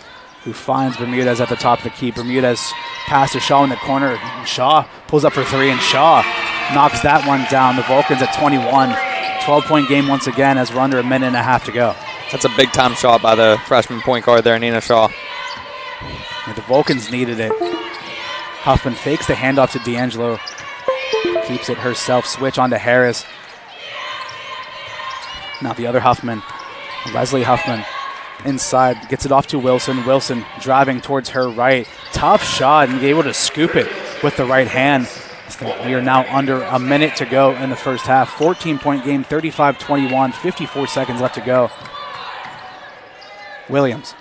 who finds Bermudez at the top of the key. Bermudez pass to Shaw in the corner. And Shaw pulls up for 3, and Shaw knocks that one down. The Vulcans at 21. 12-point game once again as we're under a minute and a half to go. That's a big-time shot by the freshman point guard there, Nina Shaw. Yeah, the Vulcans needed it. Huffman fakes the handoff to D'Angelo. Keeps it herself. Switch on to Harris. Now the other Huffman. Leslie Huffman inside. Gets it off to Wilson. Wilson driving towards her right. Tough shot and able to scoop it with the right hand. We are now under a minute to go in the first half. 14-point game, 35-21, 54 seconds left to go. Williams.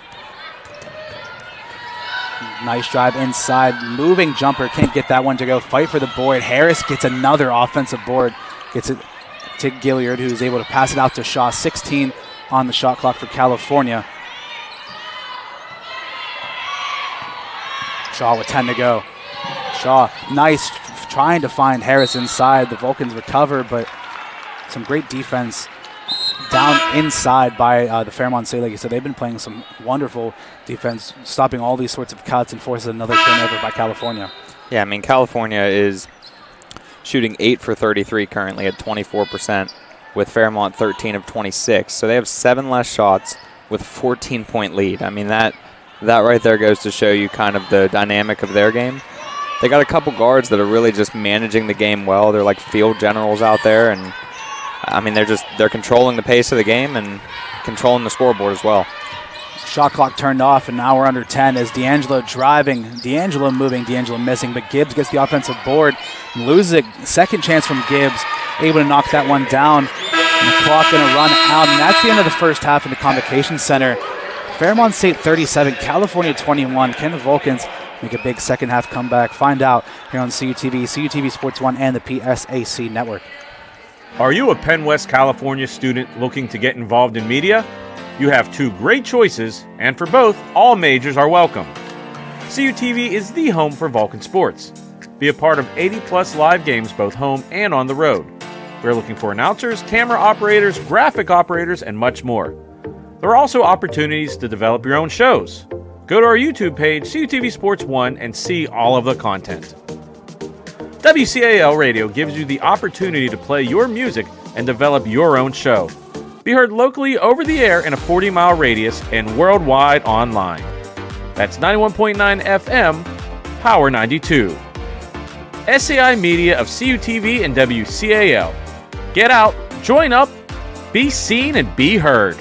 Nice drive inside. Moving jumper. Can't get that one to go. Fight for the board. Harris gets another offensive board. Gets it to Gilliard, who's able to pass it out to Shaw. 16 on the shot clock for California. Shaw with 10 to go. Shaw, nice, trying to find Harris inside. The Vulcans recover, but some great defense down inside by the Fairmont State. Like you said, they've been playing some wonderful defense, stopping all these sorts of cuts and forces another turnover by California. Yeah, I mean, California is shooting 8 for 33 currently at 24%, with Fairmont 13 of 26. So they have 7 less shots with a 14-point lead. I mean, that right there goes to show you kind of the dynamic of their game. They got a couple guards that are really just managing the game well. They're like field generals out there, and I mean, they're controlling the pace of the game and controlling the scoreboard as well. Shot clock turned off, and now we're under 10 as D'Angelo driving. D'Angelo moving, D'Angelo missing, but Gibbs gets the offensive board. Loses a second chance from Gibbs, able to knock that one down. And the clock going to run out, and that's the end of the first half in the Convocation Center. Fairmont State 37, California 21. Can the Vulcans make a big second half comeback? Find out here on CUTV, CUTV Sports 1, and the PSAC Network. Are you a Penn West California student looking to get involved in media? You have 2 great choices, and for both, all majors are welcome. CUTV is the home for Vulcan sports. Be a part of 80-plus live games both home and on the road. We're looking for announcers, camera operators, graphic operators, and much more. There are also opportunities to develop your own shows. Go to our YouTube page, CUTV Sports 1, and see all of the content. WCAL Radio gives you the opportunity to play your music and develop your own show. Be heard locally over the air in a 40-mile radius and worldwide online. That's 91.9 FM, Power 92. SAI Media of CUTV and WCAL. Get out, join up, be seen, and be heard.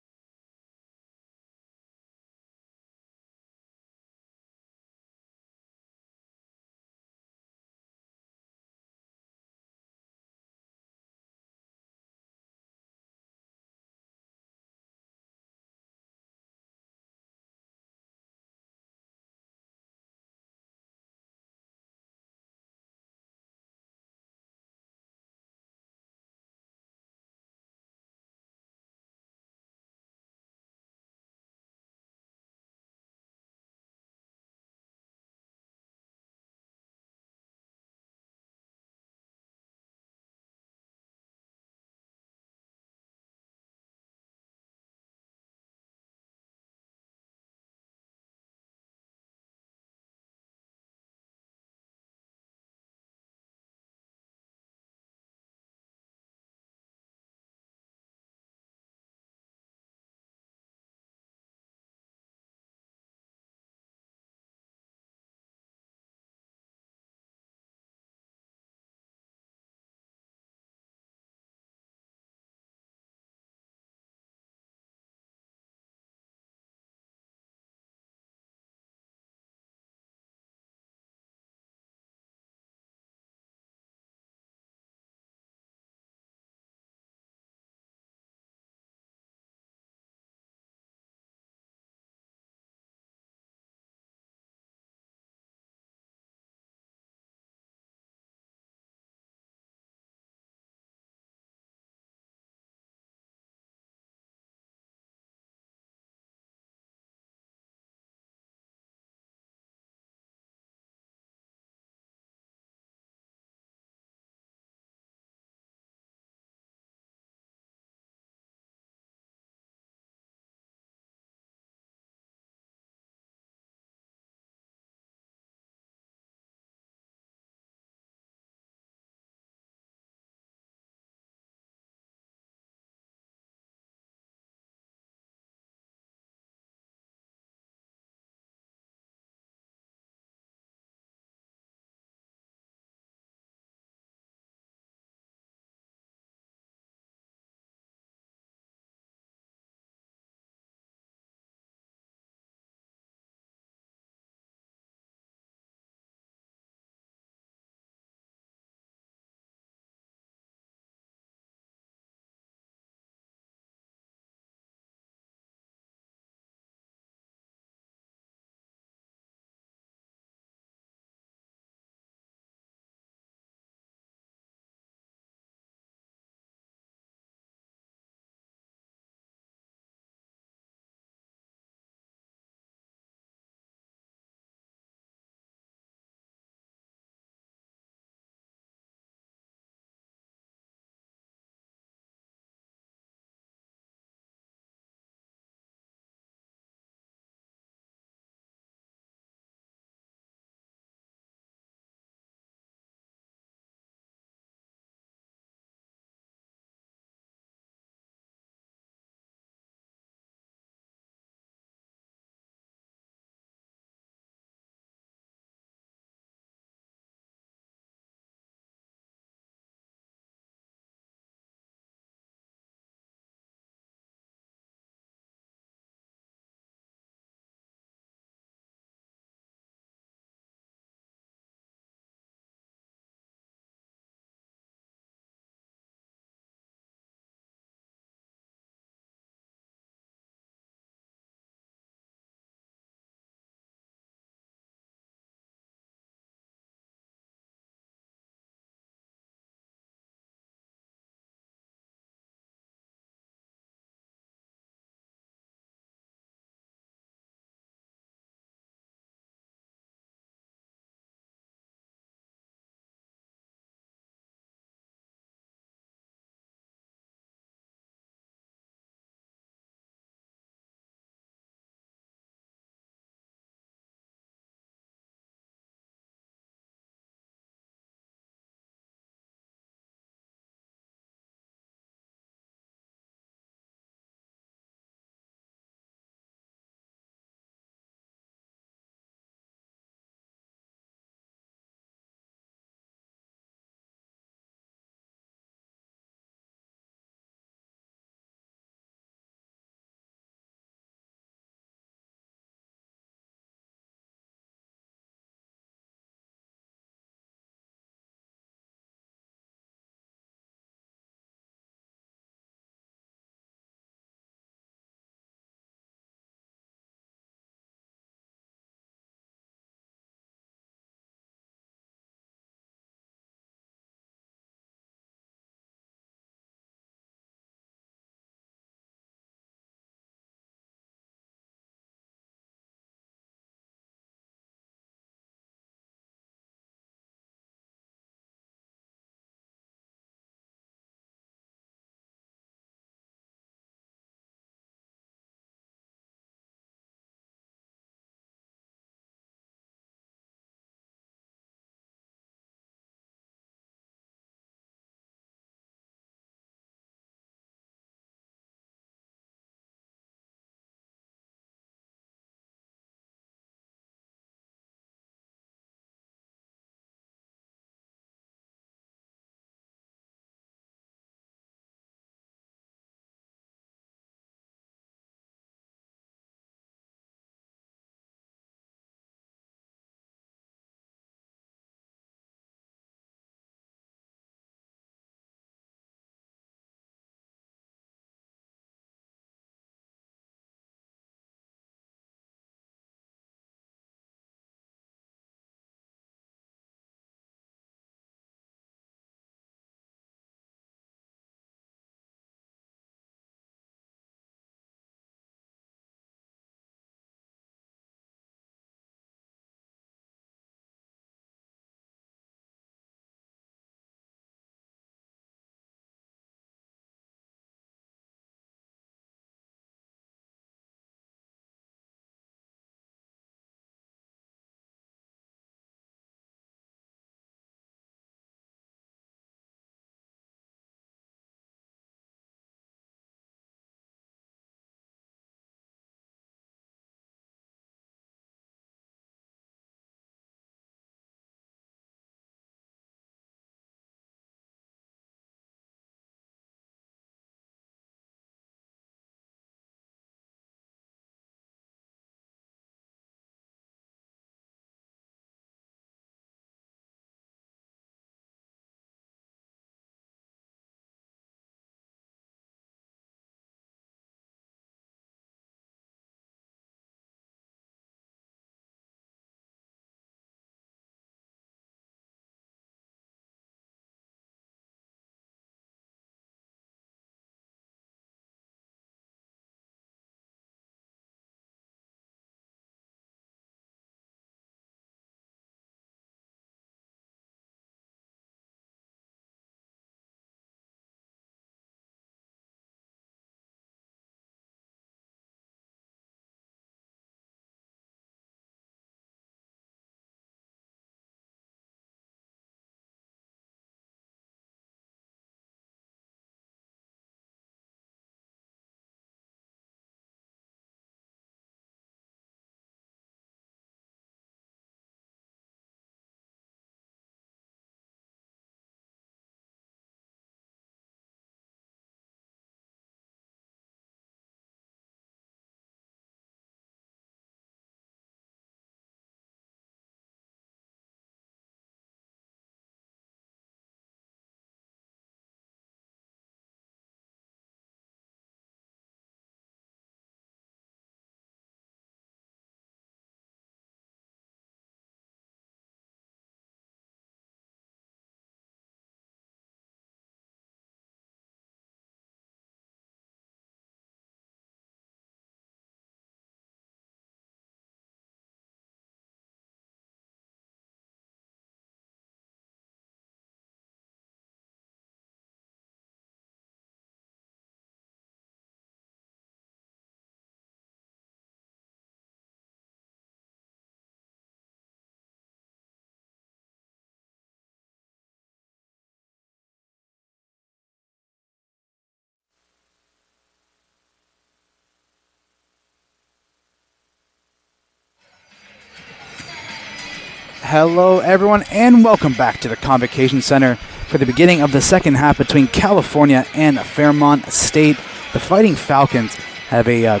Hello, everyone, and welcome back to the Convocation Center for the beginning of the second half between California and Fairmont State. The Fighting Falcons have a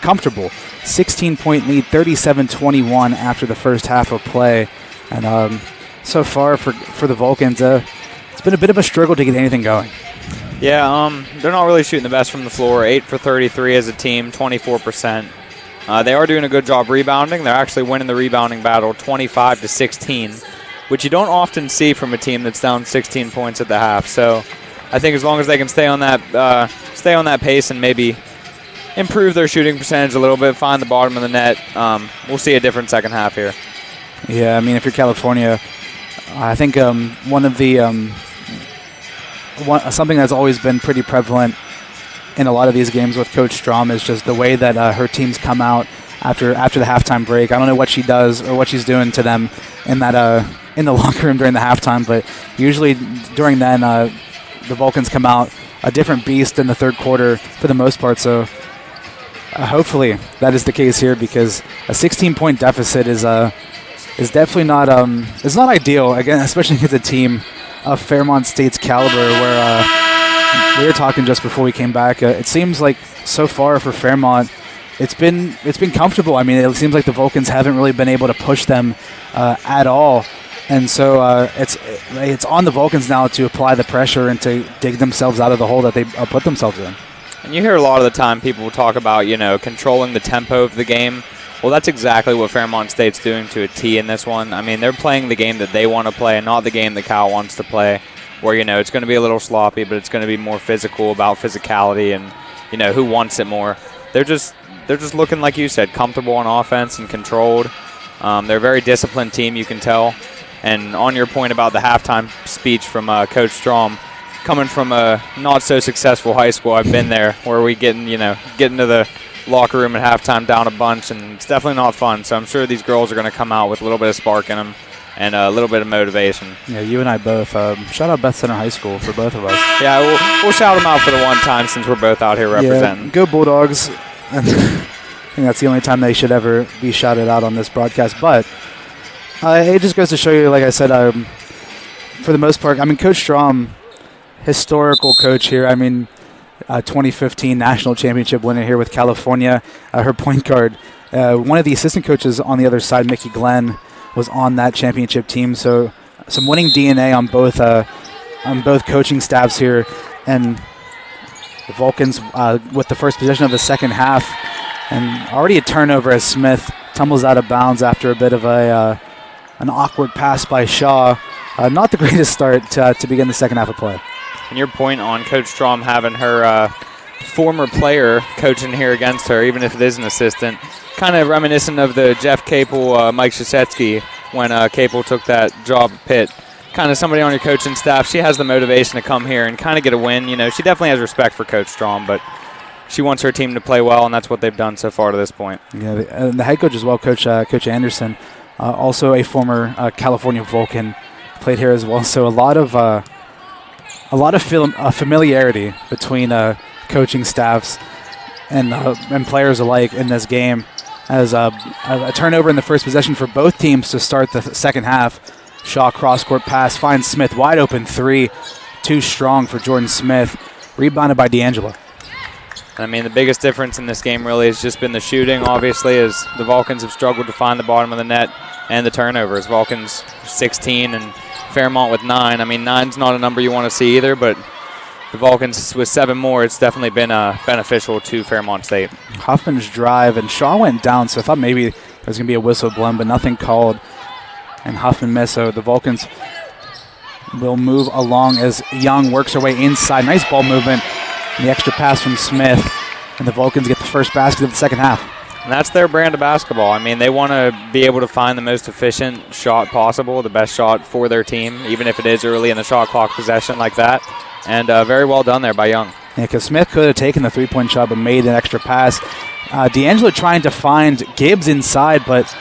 comfortable 16-point lead, 37-21 after the first half of play. And so far for the Vulcans, it's been a bit of a struggle to get anything going. Yeah, they're not really shooting the best from the floor. 8 for 33 as a team, 24%. They are doing a good job rebounding. They're actually winning the rebounding battle 25-16, which you don't often see from a team that's down 16 points at the half. So I think as long as they can stay on that pace and maybe improve their shooting percentage a little bit, find the bottom of the net, we'll see a different second half here. Yeah, I mean, if you're California, I think one of the something that's always been pretty prevalent in a lot of these games with Coach Strom is just the way that her teams come out after the halftime break. I don't know what she does or what she's doing to them in that in the locker room during the halftime, but usually during then the Vulcans come out a different beast in the third quarter for the most part. So hopefully that is the case here, because a 16-point deficit is definitely not it's not ideal, again, especially against a team of Fairmont State's caliber, where we were talking just before we came back. It seems like so far for Fairmont, it's been comfortable. I mean, it seems like the Vulcans haven't really been able to push them at all, and so it's on the Vulcans now to apply the pressure and to dig themselves out of the hole that they put themselves in. And you hear a lot of the time people talk about, controlling the tempo of the game. Well, that's exactly what Fairmont State's doing to a T in this one. I mean, they're playing the game that they want to play and not the game that Cal wants to play, where, it's going to be a little sloppy, but it's going to be more physical, about physicality and, who wants it more. They're just looking, like you said, comfortable on offense and controlled. They're a very disciplined team, you can tell. And on your point about the halftime speech from Coach Strom, coming from a not-so-successful high school, I've been there, where we get into the locker room at halftime down a bunch, and it's definitely not fun. So I'm sure these girls are going to come out with a little bit of spark in them and a little bit of motivation. Yeah, you and I both. Shout out Beth Center High School for both of us. Yeah, we'll shout them out for the one time since we're both out here representing. Yeah, go Bulldogs. I think that's the only time they should ever be shouted out on this broadcast. But it just goes to show you, like I said, for the most part, I mean, Coach Strom, historical coach here. I mean, 2015 national championship winner here with California. Her point guard, one of the assistant coaches on the other side, Mickey Glenn, was on that championship team. So some winning DNA on both coaching staffs here. And the Vulcans with the first possession of the second half, and already a turnover as Smith tumbles out of bounds after a bit of an awkward pass by Shaw. Not the greatest start to begin the second half of play. And your point on Coach Strom having her former player coaching here against her, even if it is an assistant, kind of reminiscent of the Jeff Capel, Mike Krzyzewski, when Capel took that job at Pitt. Kind of somebody on your coaching staff. She has the motivation to come here and kind of get a win. She definitely has respect for Coach Strom, but she wants her team to play well, and that's what they've done so far to this point. Yeah, the head coach as well, Coach Anderson, also a former California Vulcan, played here as well. So a lot of familiarity between coaching staffs and players alike in this game, as a turnover in the first possession for both teams to start the second half. Shaw cross-court pass finds Smith, wide open three, too strong for Jordan Smith, rebounded by D'Angelo. I mean, the biggest difference in this game really has just been the shooting, obviously, as the Vulcans have struggled to find the bottom of the net, and the turnovers. Vulcans 16 and Fairmont with 9. I mean, 9's not a number you want to see either, but the Vulcans with 7 more, it's definitely been beneficial to Fairmont State. Huffman's drive, and Shaw went down, so I thought maybe there was going to be a whistle blown, but nothing called, and Huffman missed. So the Vulcans will move along as Young works her way inside. Nice ball movement, the extra pass from Smith, and the Vulcans get the first basket of the second half. And that's their brand of basketball. I mean, they want to be able to find the most efficient shot possible, the best shot for their team, even if it is early in the shot clock possession like that. And very well done there by Young. Yeah, because Smith could have taken the three-point shot but made an extra pass. D'Angelo trying to find Gibbs inside, but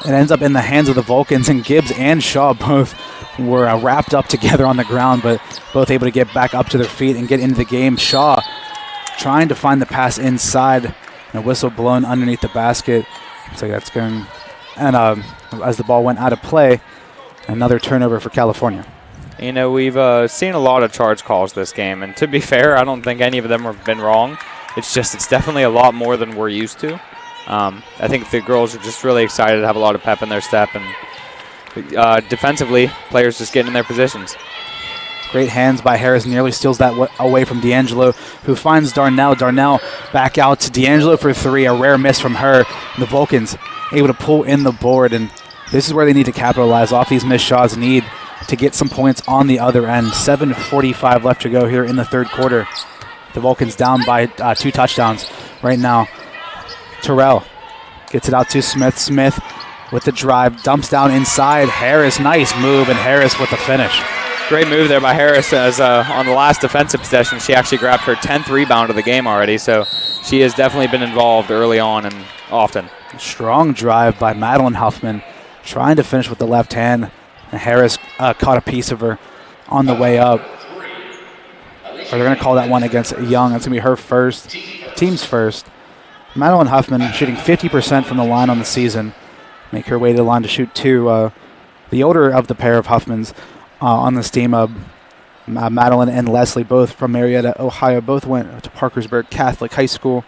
it ends up in the hands of the Vulcans, and Gibbs and Shaw both were wrapped up together on the ground, but both able to get back up to their feet and get into the game. Shaw trying to find the pass inside, and a whistle blown underneath the basket. So that's going and as the ball went out of play, another turnover for California. You know, we've seen a lot of charge calls this game, and to be fair, I don't think any of them have been wrong. It's definitely a lot more than we're used to. I think the girls are just really excited to have a lot of pep in their step, and defensively, players just getting in their positions. Great hands by Harris, nearly steals that away from D'Angelo, who finds Darnell. Darnell back out to D'Angelo for three, a rare miss from her. The Vulcans able to pull in the board, and this is where they need to capitalize off these missed shots, need to get some points on the other end. 7:45 left to go here in the third quarter. The Vulcans down by 2 touchdowns right now. Terrell gets it out to Smith. Smith with the drive, dumps down inside. Harris, nice move, and Harris with the finish. Great move there by Harris, as on the last defensive possession, she actually grabbed her 10th rebound of the game already, so she has definitely been involved early on and often. Strong drive by Madeline Huffman, trying to finish with the left hand. And Harris caught a piece of her on the way up. Or they're going to call that one against Young. That's going to be her first, team's first. Madeline Huffman shooting 50% from the line on the season. Make her way to the line to shoot 2. The older of the pair of Huffmans on this team, Madeline and Leslie, both from Marietta, Ohio, both went to Parkersburg Catholic High School.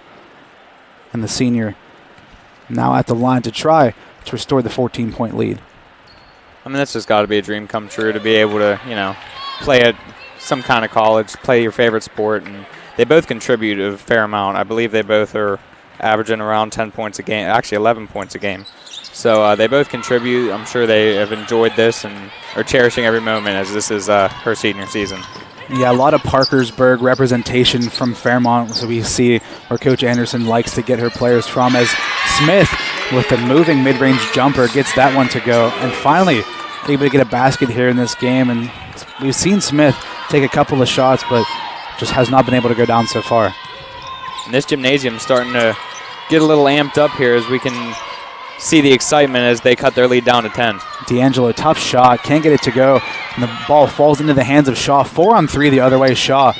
And the senior now at the line to try to restore the 14-point lead. I mean, that's just got to be a dream come true to be able to, play at some kind of college, play your favorite sport, and they both contribute a fair amount. I believe they both are averaging around 10 points a game, actually 11 points a game. So they both contribute. I'm sure they have enjoyed this and are cherishing every moment, as this is her senior season. Yeah, a lot of Parkersburg representation from Fairmont, so we see where Coach Anderson likes to get her players from, as Smith with the moving mid-range jumper gets that one to go, and finally able to get a basket here in this game. And we've seen Smith take a couple of shots, but just has not been able to go down so far. And this gymnasium is starting to get a little amped up here, as we can see the excitement as they cut their lead down to 10. D'Angelo, tough shot, can't get it to go, and the ball falls into the hands of Shaw. 4-on-3 the other way. Shaw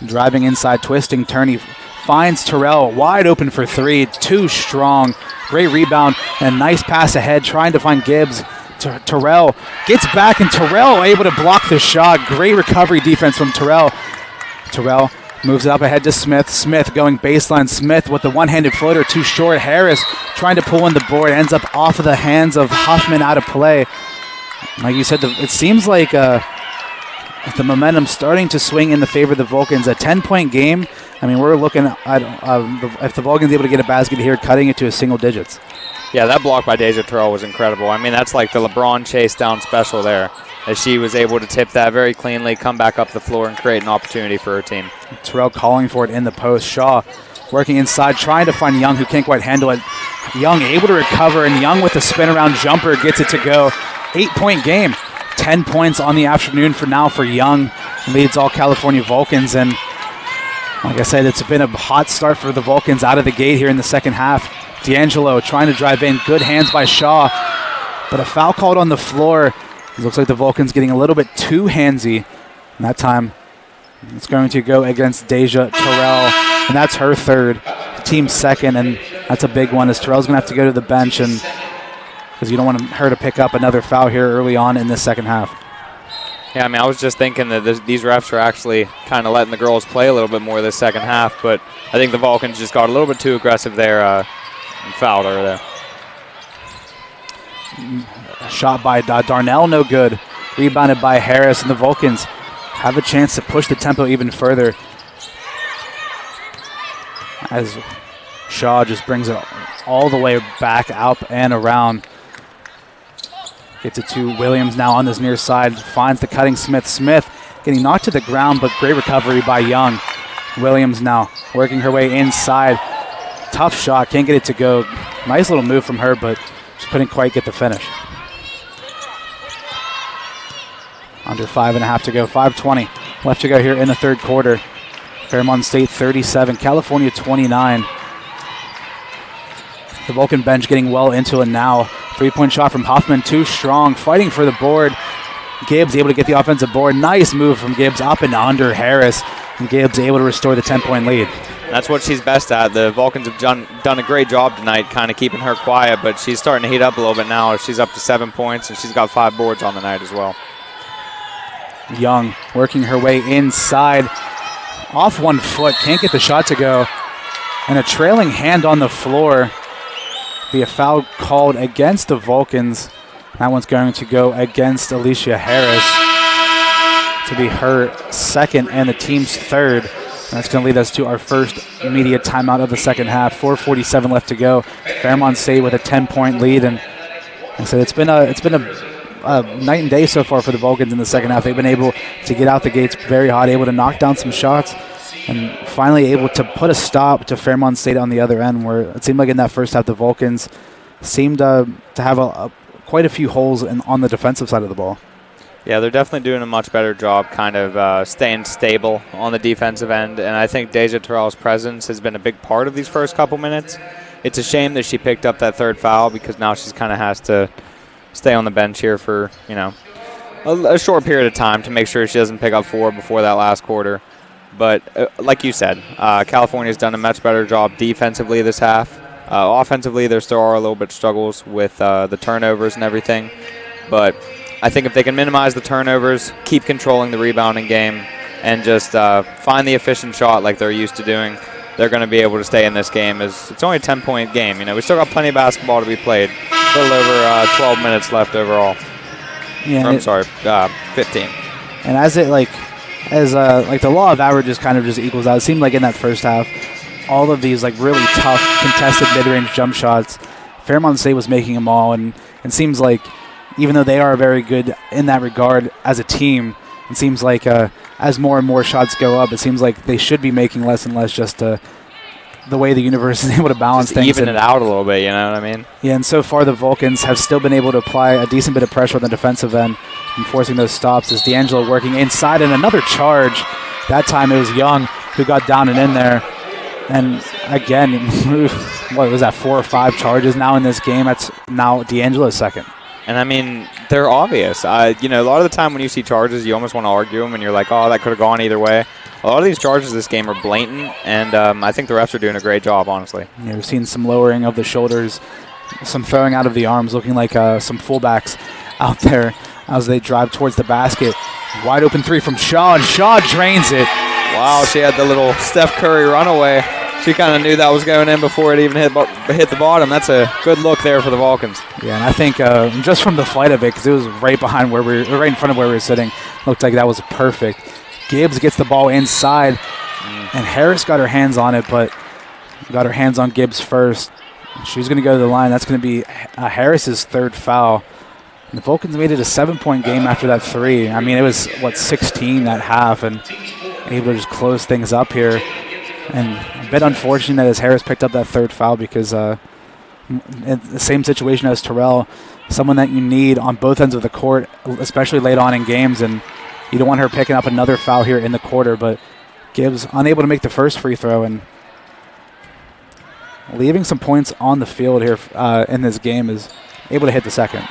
driving inside, twisting, turning, finds Terrell wide open for 3, too strong. Great rebound and a nice pass ahead, trying to find Gibbs. Terrell gets back, and Terrell able to block the shot. Great recovery defense from Terrell. Terrell moves it up ahead to Smith. Smith going baseline. Smith with the one-handed floater, too short. Harris trying to pull in the board, ends up off of the hands of Huffman, out of play. Like you said, it seems like the momentum starting to swing in the favor of the Vulcans. A 10-point game. I mean, we're looking at if the Vulcans able to get a basket here, cutting it to a single digits. Yeah, that block by Deja Terrell was incredible. I mean, that's like the LeBron chase down special there, as she was able to tip that very cleanly, come back up the floor, and create an opportunity for her team. Terrell calling for it in the post. Shaw working inside, trying to find Young, who can't quite handle it. Young able to recover, and Young with a spin-around jumper gets it to go. 8-point game. 10 points on the afternoon for Young. Leads all California Vulcans, and like I said, it's been a hot start for the Vulcans out of the gate here in the second half. D'Angelo trying to drive in. Good hands by Shaw, but a foul called on the floor. It looks like the Vulcans getting a little bit too handsy. And that time, it's going to go against Deja Terrell, and that's her third, team's second, and that's a big one, as Terrell's going to have to go to the bench, and because you don't want her to pick up another foul here early on in this second half. Yeah, I mean, I was just thinking that these refs are actually kind of letting the girls play a little bit more this second half, but I think the Vulcans just got a little bit too aggressive there and fouled her there. Shot by Darnell, no good. Rebounded by Harris, and the Vulcans have a chance to push the tempo even further, as Shaw just brings it all the way back up and around. Gets it to Williams now on this near side. Finds the cutting Smith. Smith getting knocked to the ground, but great recovery by Young. Williams now working her way inside. Tough shot. Can't get it to go. Nice little move from her, but just couldn't quite get the finish. Under 5.5 to go. 5:20 left to go here in the third quarter. Fairmont State 37, California 29. The Vulcan bench getting well into it now. 3-point shot from Huffman, too strong, fighting for the board. Gibbs able to get the offensive board. Nice move from Gibbs up and under Harris. And Gibbs able to restore the 10-point lead. That's what she's best at. The Vulcans have done a great job tonight kind of keeping her quiet, but she's starting to heat up a little bit now. She's up to 7 points, and she's got 5 boards on the night as well. Young working her way inside. Off 1 foot, can't get the shot to go. And a trailing hand on the floor. Be a foul called against the Vulcans. That one's going to go against Alicia Harris to be her second and the team's third. And that's going to lead us to our first immediate timeout of the second half. 4:47 left to go. Fairmont State with a 10-point lead, and I said it's been a night and day so far for the Vulcans in the second half. They've been able to get out the gates very hot, able to knock down some shots, and finally able to put a stop to Fairmont State on the other end, where it seemed like in that first half the Vulcans seemed to have quite a few holes on the defensive side of the ball. Yeah, they're definitely doing a much better job kind of staying stable on the defensive end, and I think Deja Terrell's presence has been a big part of these first couple minutes. It's a shame that she picked up that third foul because now she's kind of has to stay on the bench here for, a short period of time to make sure she doesn't pick up 4 before that last quarter. But like you said, California's done a much better job defensively this half. Offensively, there still are a little bit struggles with the turnovers and everything, but I think if they can minimize the turnovers, keep controlling the rebounding game, and just find the efficient shot like they're used to doing, they're going to be able to stay in this game. It's only a 10-point game. We still got plenty of basketball to be played. A little over 12 minutes left overall. Yeah, I'm sorry, 15. And as the law of averages kind of just equals out, it seemed like in that first half, all of these really tough contested mid-range jump shots, Fairmont State was making them all, and it seems like even though they are very good in that regard as a team, it seems like as more and more shots go up, it seems like they should be making less and less just the way the universe is able to balance just things. Even it out a little bit, you know what I mean? Yeah, and so far the Vulcans have still been able to apply a decent bit of pressure on the defensive end and forcing those stops as D'Angelo working inside, and another charge. That time it was Young who got down and in there. And again, what was that, 4 or 5 charges now in this game? That's now D'Angelo's second. And, I mean, they're obvious. A lot of the time when you see charges, you almost want to argue them, and you're like, oh, that could have gone either way. A lot of these charges this game are blatant, and I think the refs are doing a great job, honestly. Yeah, we've seen some lowering of the shoulders, some throwing out of the arms, looking like some fullbacks out there as they drive towards the basket. Wide open 3 from Shaw, and Shaw drains it. Wow, she had the little Steph Curry runaway. She kind of knew that was going in before it even hit the bottom. That's a good look there for the Vulcans. Yeah, and I think just from the flight of it, because it was right in front of where we were sitting, looked like that was perfect. Gibbs gets the ball inside, and Harris got her hands on it, but got her hands on Gibbs first. She's going to go to the line. That's going to be Harris's third foul. And the Vulcans made it a 7-point game after that 3. I mean, it was, 16 at half, and able to just close things up here. And a bit unfortunate as Harris picked up that third foul because in the same situation as Terrell, someone that you need on both ends of the court, especially late on in games, and you don't want her picking up another foul here in the quarter, but Gibbs unable to make the first free throw and leaving some points on the field here in this game, is able to hit the second.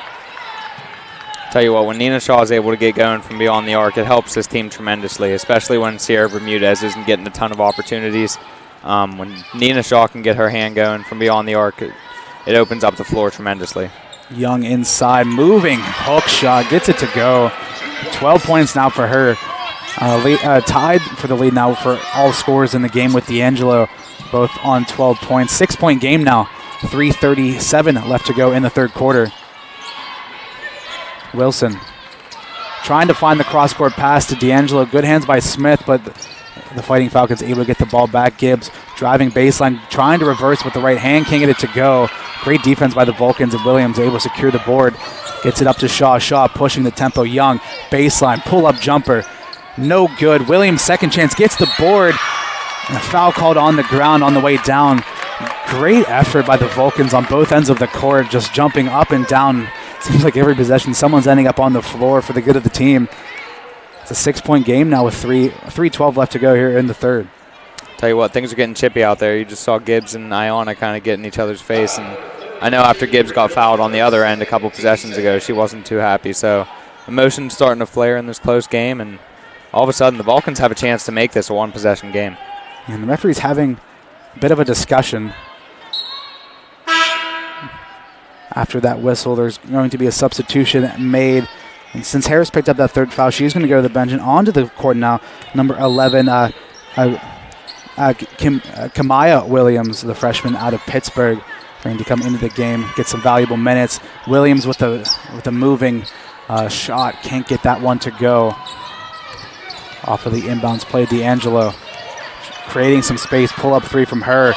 Tell you what, when Nina Shaw is able to get going from beyond the arc, it helps this team tremendously, especially when Sierra Bermudez isn't getting a ton of opportunities. When Nina Shaw can get her hand going from beyond the arc, it opens up the floor tremendously. Young inside, moving, hook shot, gets it to go. 12 points now for her. Tied for the lead now for all scores in the game with D'Angelo, both on 12 points. 6-point game now, 3:37 left to go in the third quarter. Wilson trying to find the cross-court pass to D'Angelo. Good hands by Smith, but the Fighting Falcons able to get the ball back. Gibbs driving baseline, trying to reverse with the right hand, can't get it to go. Great defense by the Vulcans, and Williams able to secure the board. Gets it up to Shaw. Shaw pushing the tempo. Young, baseline, pull-up jumper. No good. Williams, second chance, gets the board. And a foul called on the ground on the way down. Great effort by the Vulcans on both ends of the court, just jumping up and down. Seems like every possession someone's ending up on the floor for the good of the team. It's a 6-point game now with 3:12 left to go here in the third. Tell you what, things are getting chippy out there. You just saw Gibbs and Iona kind of get in each other's face. And I know after Gibbs got fouled on the other end a couple possessions ago, she wasn't too happy. So emotions starting to flare in this close game. And all of a sudden, the Vulcans have a chance to make this a one-possession game. And the referee's having bit of a discussion. After that whistle, there's going to be a substitution made. And since Harris picked up that third foul, she's going to go to the bench and onto the court now. Number 11, Kamaya Williams, the freshman out of Pittsburgh, going to come into the game, get some valuable minutes. Williams with a moving shot, can't get that one to go. Off of the inbounds play, D'Angelo creating some space, pull up three from her.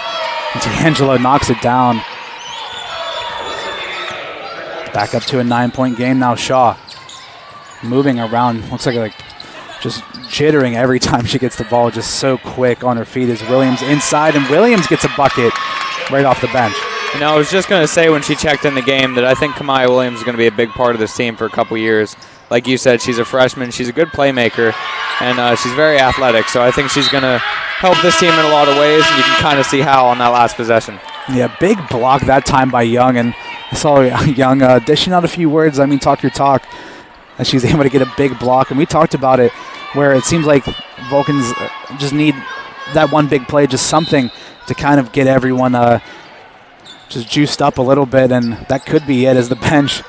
D'Angelo knocks it down. Back up to a 9-point game now. Shaw moving around, looks like just jittering every time she gets the ball, just so quick on her feet as Williams inside, and Williams gets a bucket right off the bench. You know, I was just going to say when she checked in the game that I think Kamaya Williams is going to be a big part of this team for a couple years. Like you said, she's a freshman. She's a good playmaker, and she's very athletic, so I think she's going to help this team in a lot of ways, and you can kind of see how on that last possession. Yeah, big block that time by Young, and I saw Young dishing out a few words. I mean, talk your talk, as she's able to get a big block. And we talked about it, where it seems like Vulcans just need that one big play, just something to kind of get everyone just juiced up a little bit, and that could be it, as the bench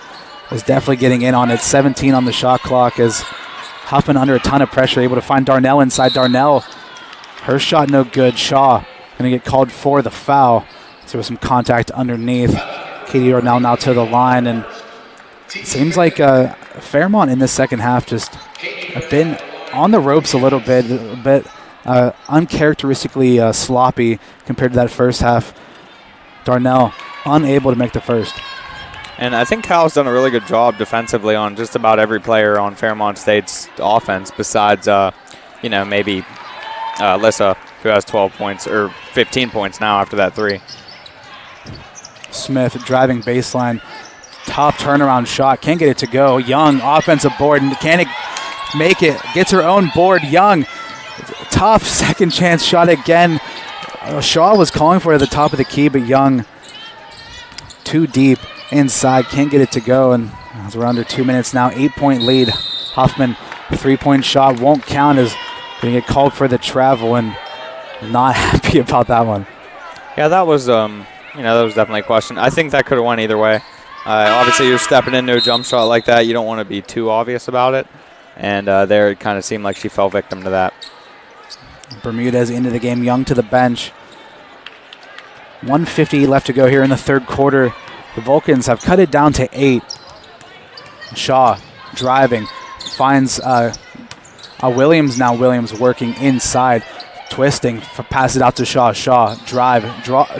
is definitely getting in on it. 17 on the shot clock as Huffman under a ton of pressure, able to find Darnell inside. Darnell, her shot no good. Shaw going to get called for the foul. So there was some contact underneath. Katie Darnell now to the line, and it seems like Fairmont in this second half just have been on the ropes a bit uncharacteristically sloppy compared to that first half. Darnell unable to make the first. And I think Cal's done a really good job defensively on just about every player on Fairmont State's offense besides, maybe Lissa, who has 12 points or 15 points now after that three. Smith driving baseline, top turnaround shot, can't get it to go. Young, offensive board, and can't make it, gets her own board. Young, tough second chance shot again. Shaw was calling for it at the top of the key, but Young too deep inside, can't get it to go, and as we're under 2 minutes now, 8-point lead. Huffman, 3-point shot won't count, as going to get called for the travel, and not happy about that one. Yeah, that was that was definitely a question. I think that could have went either way. Obviously, you're stepping into a jump shot like that. You don't want to be too obvious about it. And there it kind of seemed like she fell victim to that. Bermudez into the game. Young to the bench. 1:50 left to go here in the third quarter. The Vulcans have cut it down to 8. Shaw driving. Finds Williams now. Williams working inside. Twisting. Pass it out to Shaw. Shaw drive.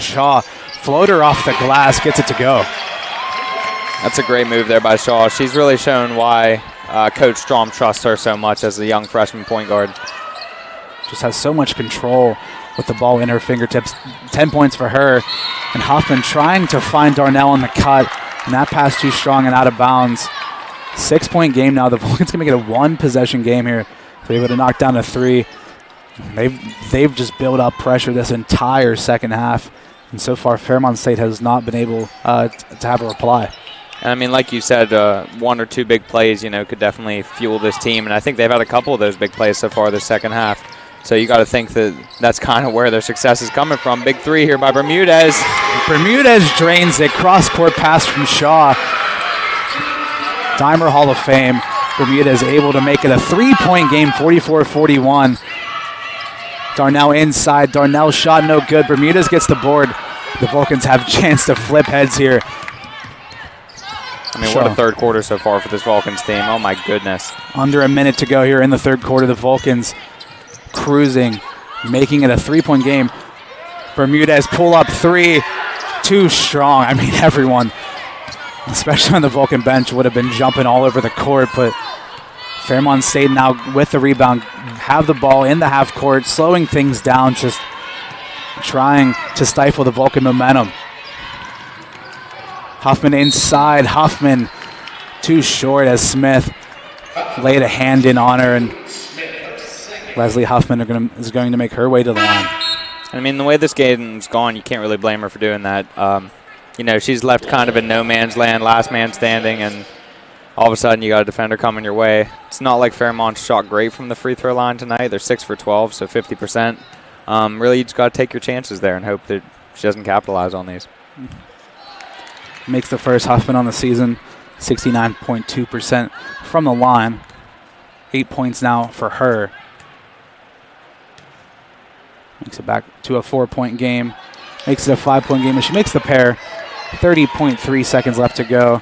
Shaw. Floater off the glass, gets it to go. That's a great move there by Shaw. She's really shown why Coach Strom trusts her so much as a young freshman point guard. Just has so much control with the ball in her fingertips. 10 points for her. And Huffman trying to find Darnell on the cut. And that pass too strong and out of bounds. 6-point game now. The Vulcans going to get a one-possession game here. They're able to knock down a 3. They've just built up pressure this entire second half. And so far, Fairmont State has not been able to have a reply. And I mean, like you said, one or two big plays, could definitely fuel this team. And I think they've had a couple of those big plays so far this second half. So you got to think that that's kind of where their success is coming from. Big three here by Bermudez. Bermudez drains it. Cross-court pass from Shaw. Dimer Hall of Fame. Bermudez able to make it a 3-point game, 44-41. Darnell inside. Darnell shot no good. Bermudez gets the board. The Vulcans have a chance to flip heads here. I mean, what a third quarter so far for this Vulcans team. Oh, my goodness. Under a minute to go here in the third quarter. The Vulcans cruising, making it a 3-point game. Bermudez pull up 3. Too strong. I mean, everyone, especially on the Vulcan bench, would have been jumping all over the court, but Fairmont State now with the rebound, have the ball in the half court, slowing things down, just trying to stifle the Vulcan momentum. Huffman inside. Huffman too short as Smith laid a hand in on her, and Leslie Huffman is going to make her way to the line. I mean, the way this game's gone, you can't really blame her for doing that. She's left kind of in no man's land, last man standing, and all of a sudden you got a defender coming your way. It's not like Fairmont shot great from the free throw line tonight. They're 6 for 12, so 50%. really you just got to take your chances there and hope that she doesn't capitalize on these. Makes the first Huffman on the season, 69.2% from the line. 8 points now for her. Makes it back to a 4-point game. Makes it a 5-point game, and she makes the pair. 30.3 seconds left to go.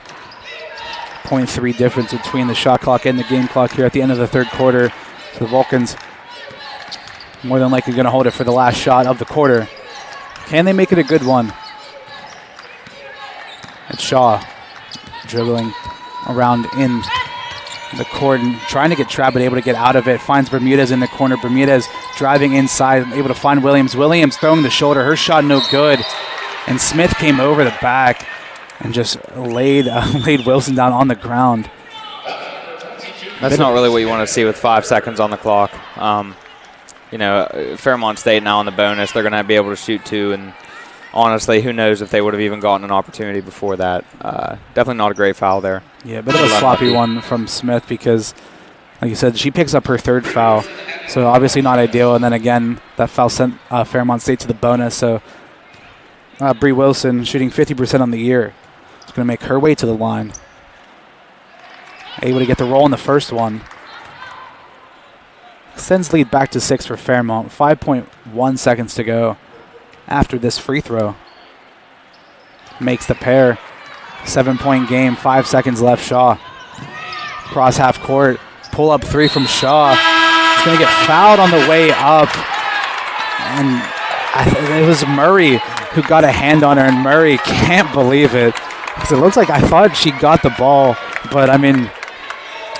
0.3 difference between the shot clock and the game clock here at the end of the third quarter. So the Vulcans more than likely going to hold it for the last shot of the quarter. Can they make it a good one? It's Shaw dribbling around in the court and trying to get trapped, but able to get out of it. Finds Bermudez in the corner. Bermudez driving inside, able to find Williams. Williams throwing the shoulder. Her shot no good. And Smith came over the back and just laid Wilson down on the ground. That's not really what you want to see with 5 seconds on the clock. Fairmont State now on the bonus. They're going to be able to shoot 2, and honestly, who knows if they would have even gotten an opportunity before that. Definitely not a great foul there. Yeah, a bit of a sloppy one from Smith because, like you said, she picks up her third foul. So obviously not ideal. And then again, that foul sent Fairmont State to the bonus. So Bree Wilson shooting 50% on the year. It's going to make her way to the line. Able to get the roll in the first one. Sends lead back to 6 for Fairmont. 5.1 seconds to go after this free throw. Makes the pair. 7-point game, 5 seconds left. Shaw. Cross half court. Pull up 3 from Shaw. He's going to get fouled on the way up. And it was Murray who got a hand on her, and Murray can't believe it. Because it looks like I thought she got the ball, but I mean,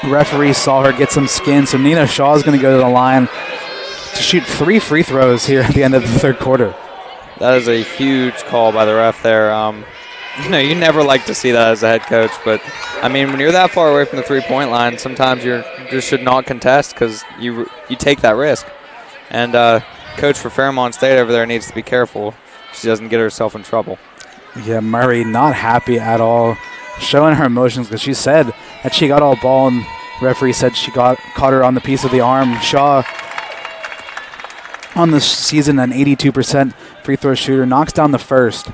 referee saw her get some skin, so Nina Shaw is going to go to the line to shoot 3 free throws here at the end of the third quarter. That is a huge call by the ref there. You never like to see that as a head coach, but I mean, when you're that far away from the 3-point line, sometimes you just should not contest because you take that risk. And coach for Fairmont State over there needs to be careful she doesn't get herself in trouble. Yeah, Murray not happy at all, showing her emotions because she said that she got all ball, and referee said she caught her on the piece of the arm. Shaw on the season an 82% free throw shooter, knocks down the first.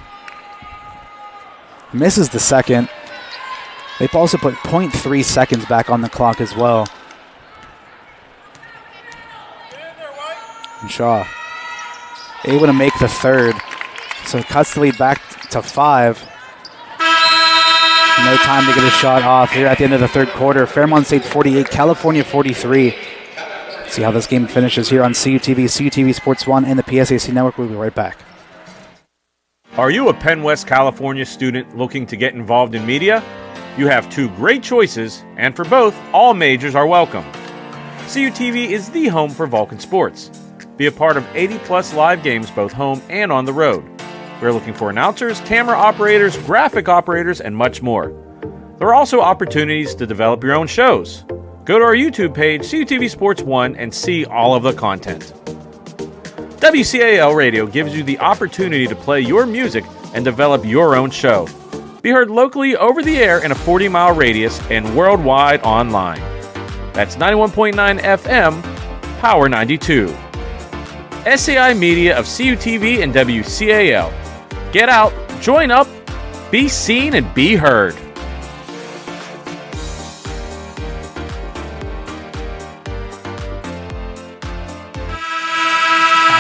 Misses the second. They've also put 0.3 seconds back on the clock as well. And Shaw able to make the third. So cuts the lead back to 5. No time to get a shot off here at the end of the third quarter. Fairmont State 48, California 43. See how this game finishes here on CUTV, CUTV Sports 1, and the PSAC Network. We'll be right back. Are you a Penn West California student looking to get involved in media? You have 2 great choices, and for both, all majors are welcome. CUTV is the home for Vulcan sports. Be a part of 80-plus live games both home and on the road. We're looking for announcers, camera operators, graphic operators, and much more. There are also opportunities to develop your own shows. Go to our YouTube page, CUTV Sports 1, and see all of the content. WCAL Radio gives you the opportunity to play your music and develop your own show. Be heard locally over the air in a 40-mile radius and worldwide online. That's 91.9 FM, Power 92. SAI Media of CUTV and WCAL. Get out, join up, be seen, and be heard.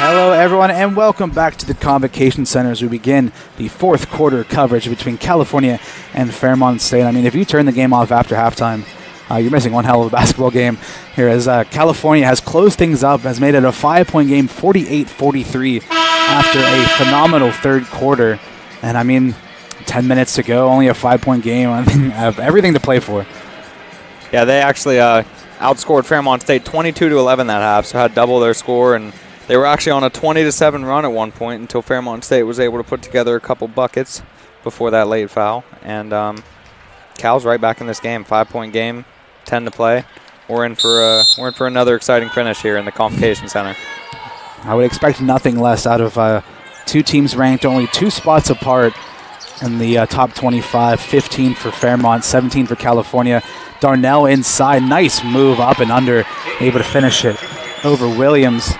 Hello, everyone, and welcome back to the Convocation Center as we begin the fourth quarter coverage between California and Fairmont State. I mean, if you turn the game off after halftime, you're missing one hell of a basketball game here as California has closed things up, has made it a 5-point game, 48-43 after a phenomenal third quarter. And I mean, 10 minutes to go, only a 5-point game. I mean, have everything to play for. Yeah, they actually outscored Fairmont State 22-11 that half, so had double their score, and they were actually on a 20-7 run at one point until Fairmont State was able to put together a couple buckets before that late foul. And Cal's right back in this game, 5-point game, 10 to play. We're in for another exciting finish here in the Convocation Center. I would expect nothing less out of 2 teams ranked only 2 spots apart in the top 25. 15 for Fairmont, 17 for California. Darnell inside, nice move up and under, able to finish it over Williams.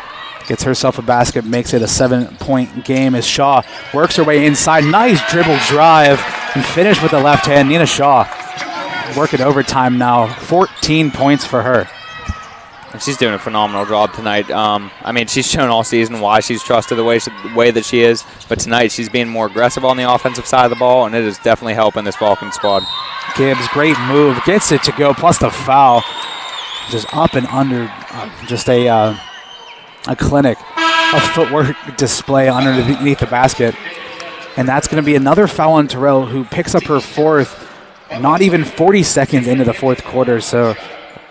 gets herself a basket, makes it a 7-point game as Shaw works her way inside. Nice dribble drive and finish with the left hand. Nina Shaw working overtime now. 14 points for her. And she's doing a phenomenal job tonight. I mean, she's shown all season why she's trusted the way that she is. But tonight she's being more aggressive on the offensive side of the ball, and it is definitely helping this Vulcan squad. Gibbs, great move, gets it to go, plus the foul. Just up and under, just a clinic of footwork display underneath the basket. And that's going to be another foul on Terrell, who picks up her fourth, not even 40 seconds into the fourth quarter. So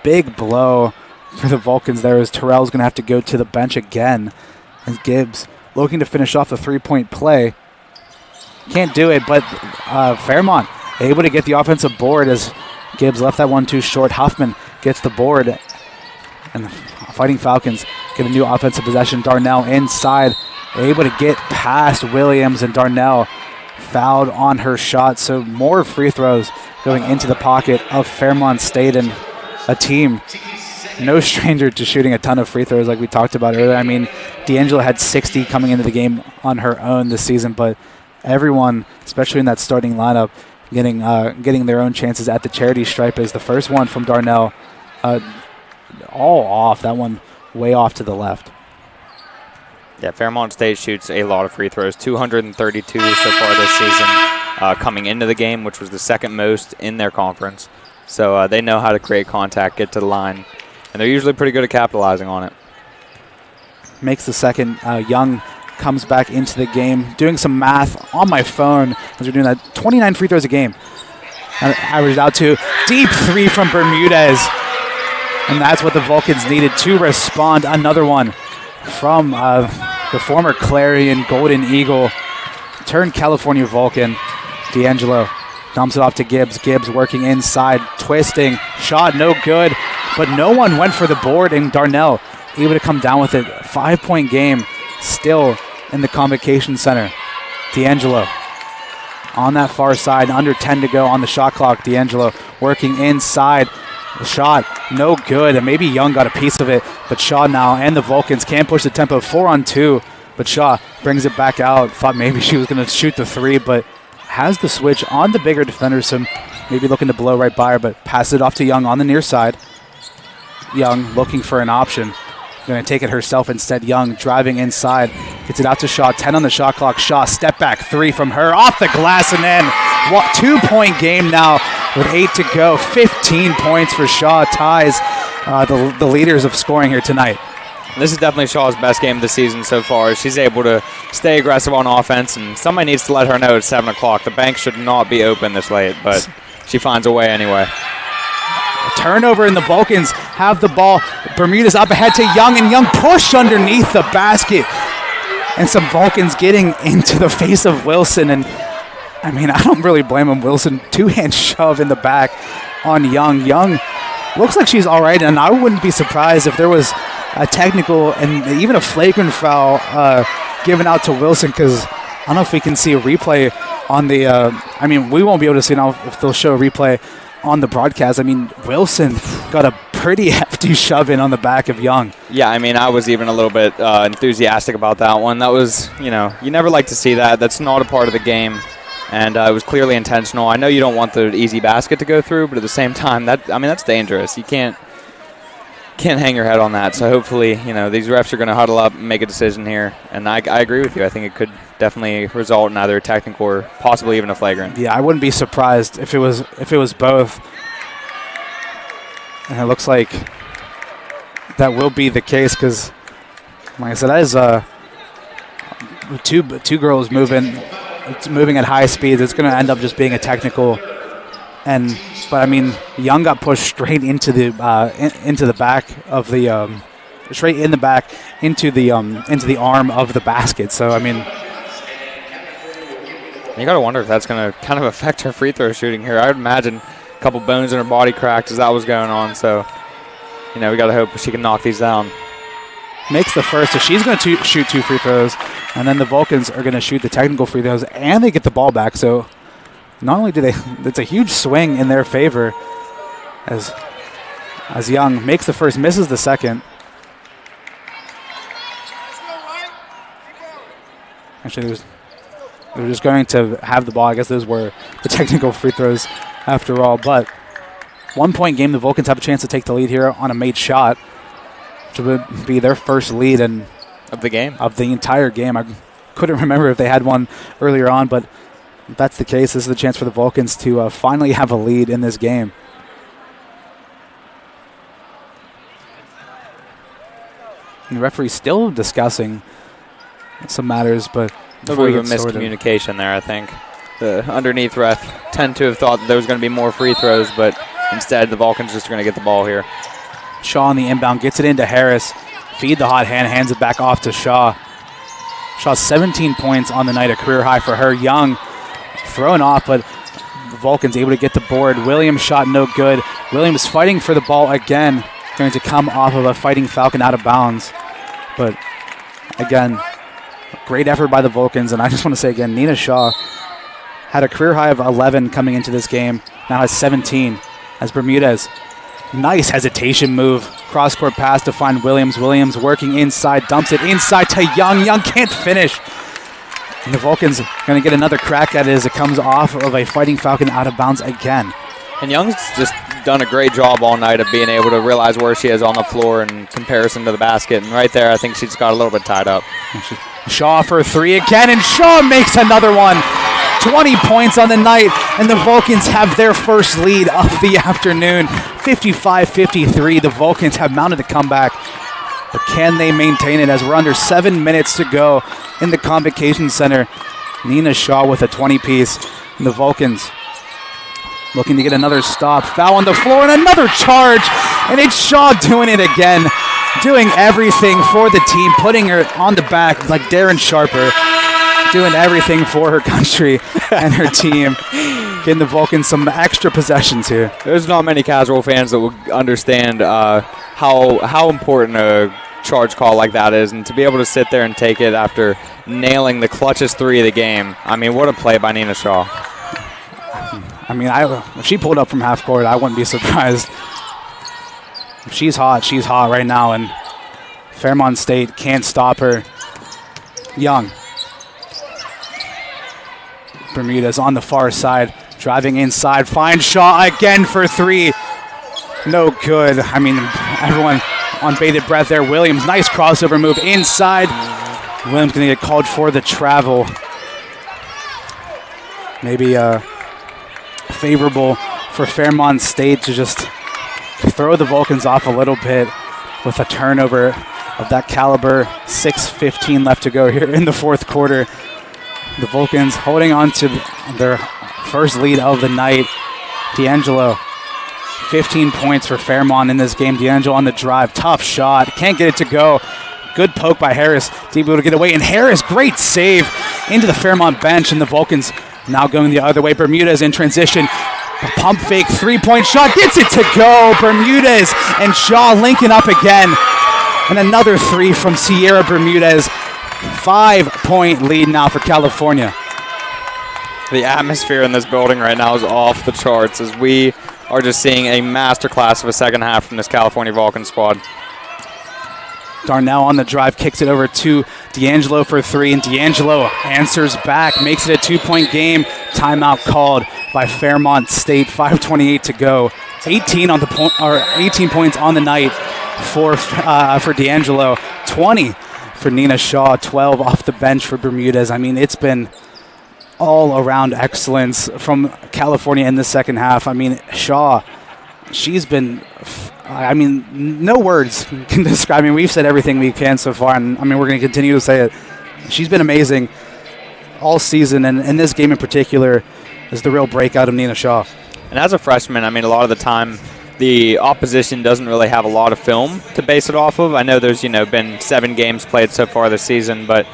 big blow for the Vulcans there, as Terrell's going to have to go to the bench again. And Gibbs looking to finish off the three-point play. Can't do it, but Fairmont able to get the offensive board as Gibbs left that one too short. Huffman gets the board, and the Fighting Falcons get a new offensive possession. Darnell inside, able to get past Williams, and Darnell fouled on her shot. So more free throws going into the pocket of Fairmont State, and a team no stranger to shooting a ton of free throws like we talked about earlier. I mean, D'Angelo had 60 coming into the game on her own this season, but everyone, especially in that starting lineup, getting their own chances at the charity stripe, as the first one from Darnell, all off. That one way off to the left. Yeah, Fairmont State shoots a lot of free throws, 232 so far this season, coming into the game, which was the second most in their conference. So they know how to create contact, get to the line, and they're usually pretty good at capitalizing on it. Makes the second. Young comes back into the game. Doing some math on my phone as we're doing that. 29 free throws a game. Averaged out to deep three from Bermudez. And that's what the Vulcans needed to respond. Another one from the former Clarion Golden Eagle turned California Vulcan. D'Angelo dumps it off to Gibbs. Gibbs working inside, twisting. Shot no good, but no one went for the board, and Darnell able to come down with it. 5-point game still in the Convocation Center. D'Angelo on that far side, under 10 to go on the shot clock. D'Angelo working inside. The shot no good, and maybe Young got a piece of it, but Shaw now and the Vulcans can't push the tempo. 4-on-2, but Shaw brings it back out. Thought maybe she was going to shoot the three, but has the switch on the bigger defender, so maybe looking to blow right by her, but passes it off to Young on the near side. Young looking for an option. Going to take it herself instead. Young driving inside. Gets it out to Shaw. 10 on the shot clock. Shaw, step back three from her. Off the glass and in. 2-point game now with 8 to go. 15 points for Shaw. Ties the leaders of scoring here tonight. This is definitely Shaw's best game of the season so far. She's able to stay aggressive on offense, and somebody needs to let her know it's 7 o'clock. The bank should not be open this late, but she finds a way anyway. Turnover, and the Vulcans have the ball. Bermuda's up ahead to Young, and Young push underneath the basket. And some Vulcans getting into the face of Wilson. And I mean, I don't really blame him. Wilson, two-hand shove in the back on Young. Young looks like she's all right, and I wouldn't be surprised if there was a technical and even a flagrant foul given out to Wilson, because I don't know if we can see a replay on the I mean, we won't be able to see now if they'll show a replay on the broadcast. I mean, Wilson got a pretty hefty shove in on the back of Young. Yeah, I mean, I was even a little bit enthusiastic about that one. That was, you never like to see that. That's not a part of the game, and it was clearly intentional. I know you don't want the easy basket to go through, but at the same time, that's dangerous. You can't hang your head on that. So hopefully, these refs are going to huddle up and make a decision here. And I agree with you. I think it could definitely result in either a technical or possibly even a flagrant. Yeah, I wouldn't be surprised if it was both. And it looks like that will be the case, because, like I said, that is two girls moving. It's moving at high speeds. It's going to end up just being a technical. But I mean, Young got pushed straight into the back of the straight in the back into the arm of the basket. So I mean, you got to wonder if that's going to kind of affect her free throw shooting here. I would imagine a couple bones in her body cracked as that was going on. So we got to hope she can knock these down. Makes the first, so she's going to shoot 2 free throws, and then the Vulcans are going to shoot the technical free throws, and they get the ball back. So not only do they, it's a huge swing in their favor as Young makes the first, misses the second. Actually, they were just going to have the ball. I guess those were the technical free throws after all. But 1 point game, the Vulcans have a chance to take the lead here on a made shot, which would be their first lead of the game. Of the entire game. I couldn't remember if they had one earlier on, but if that's the case, this is the chance for the Vulcans to finally have a lead in this game. And the referee's still discussing some matters, but a little bit of a miscommunication there, I think. The underneath ref tend to have thought that there was going to be more free throws, but instead the Vulcans just going to get the ball here. Shaw on the inbound, gets it into Harris. Feed the hot hand, hands it back off to Shaw. Shaw 17 points on the night, a career high for her. Young thrown off, but the Vulcans able to get the board. Williams shot no good. Williams fighting for the ball again. Going to come off of a Fighting Falcon out of bounds. But again, great effort by the Vulcans. And I just want to say again, Nina Shaw had a career high of 11 coming into this game. Now has 17 as Bermudez. Nice hesitation move. Cross-court pass to find Williams. Williams working inside, dumps it inside to Young. Young can't finish. And the Vulcans going to get another crack at it as it comes off of a Fighting Falcon out of bounds again. And Young's just done a great job all night of being able to realize where she is on the floor in comparison to the basket. And right there, I think she's got a little bit tied up. Shaw for three again, and Shaw makes another one. 20 points on the night, and the Vulcans have their first lead of the afternoon. 55-53, the Vulcans have mounted a comeback, but can they maintain it as we're under 7 minutes to go in the Convocation Center? Nina Shaw with a 20-piece, and the Vulcans looking to get another stop. Foul on the floor, and another charge, and it's Shaw doing it again, doing everything for the team, putting her on the back like Darren Sharper, doing everything for her country and her team, getting the Vulcans some extra possessions here. There's not many casual fans that will understand how important a charge call like that is, and to be able to sit there and take it after nailing the clutchest three of the game. I mean, what a play by Nina Shaw. I mean, if she pulled up from half court, I wouldn't be surprised. She's hot right now, and Fairmont State can't stop her. Young. Bermudez on the far side, driving inside, finds Shaw again for three. No good. I mean, everyone on bated breath there. Williams, nice crossover move inside. Williams going to get called for the travel. Maybe favorable for Fairmont State to just throw the Vulcans off a little bit with a turnover of that caliber. 6:15 left to go here in the fourth quarter. The Vulcans holding on to their first lead of the night. D'Angelo, 15 points for Fairmont in this game. D'Angelo on the drive, tough shot, can't get it to go. Good poke by Harris, able to get away, and Harris, great save into the Fairmont bench, and the Vulcans now going the other way. Bermudez in transition, a pump fake, three-point shot, gets it to go. Bermudez and Shaw linking up again, and another three from Sierra Bermudez. 5-point lead now for California. The atmosphere in this building right now is off the charts as we are just seeing a masterclass of a second half from this California Vulcan squad. Darnell on the drive, kicks it over to D'Angelo for three, and D'Angelo answers back, makes it a 2-point game. Timeout called by Fairmont State. 5:28 to go. 18 points on the night for D'Angelo. 20 for Nina Shaw. 12 off the bench for Bermudez. I mean, it's been all around excellence from California in the second half. I mean, Shaw, she's been, I mean, no words can describe. I mean, we've said everything we can so far, and I mean, we're going to continue to say it. She's been amazing all season, and in this game in particular is the real breakout of Nina Shaw. And as a freshman, I mean, a lot of the time, the opposition doesn't really have a lot of film to base it off of. I know there's, been 7 games played so far this season, but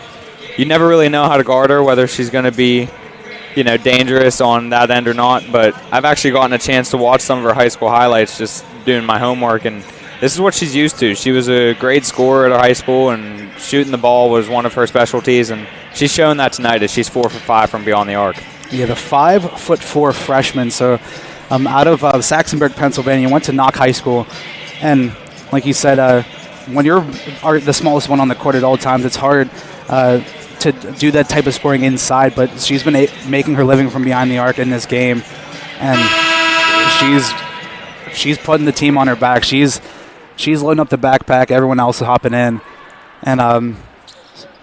you never really know how to guard her, whether she's going to be, dangerous on that end or not. But I've actually gotten a chance to watch some of her high school highlights just doing my homework, and this is what she's used to. She was a great scorer at her high school, and shooting the ball was one of her specialties, and she's shown that tonight as she's 4 for 5 from beyond the arc. Yeah, the 5'4" freshman, so out of Saxonburg, Pennsylvania, went to Knock High School, and like you said, when you're the smallest one on the court at all times, it's hard to do that type of scoring inside, but she's been making her living from behind the arc in this game, and she's putting the team on her back. She's loading up the backpack. Everyone else is hopping in, and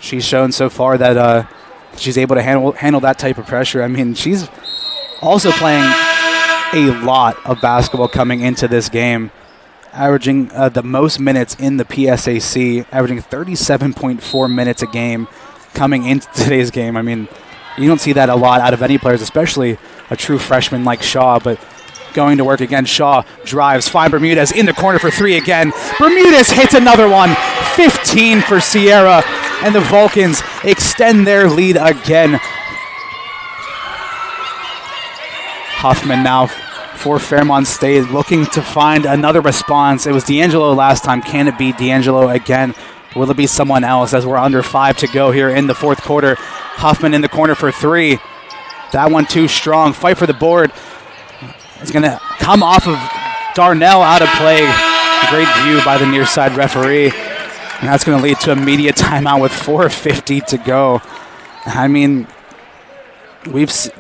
she's shown so far that she's able to handle that type of pressure. I mean, she's also playing a lot of basketball coming into this game, averaging the most minutes in the PSAC, averaging 37.4 minutes a game coming into today's game. I mean, you don't see that a lot out of any players, especially a true freshman like Shaw, but going to work again. Shaw drives, finds Bermudez in the corner for three again. Bermudez hits another one, 15 for Sierra, and the Vulcans extend their lead again. Huffman now for Fairmont State, looking to find another response. It was D'Angelo last time. Can it be D'Angelo again? Will it be someone else as we're under 5 to go here in the fourth quarter? Huffman in the corner for three. That one too strong. Fight for the board. It's going to come off of Darnell, out of play. Great view by the near side referee. And that's going to lead to immediate timeout with 4:50 to go. I mean, this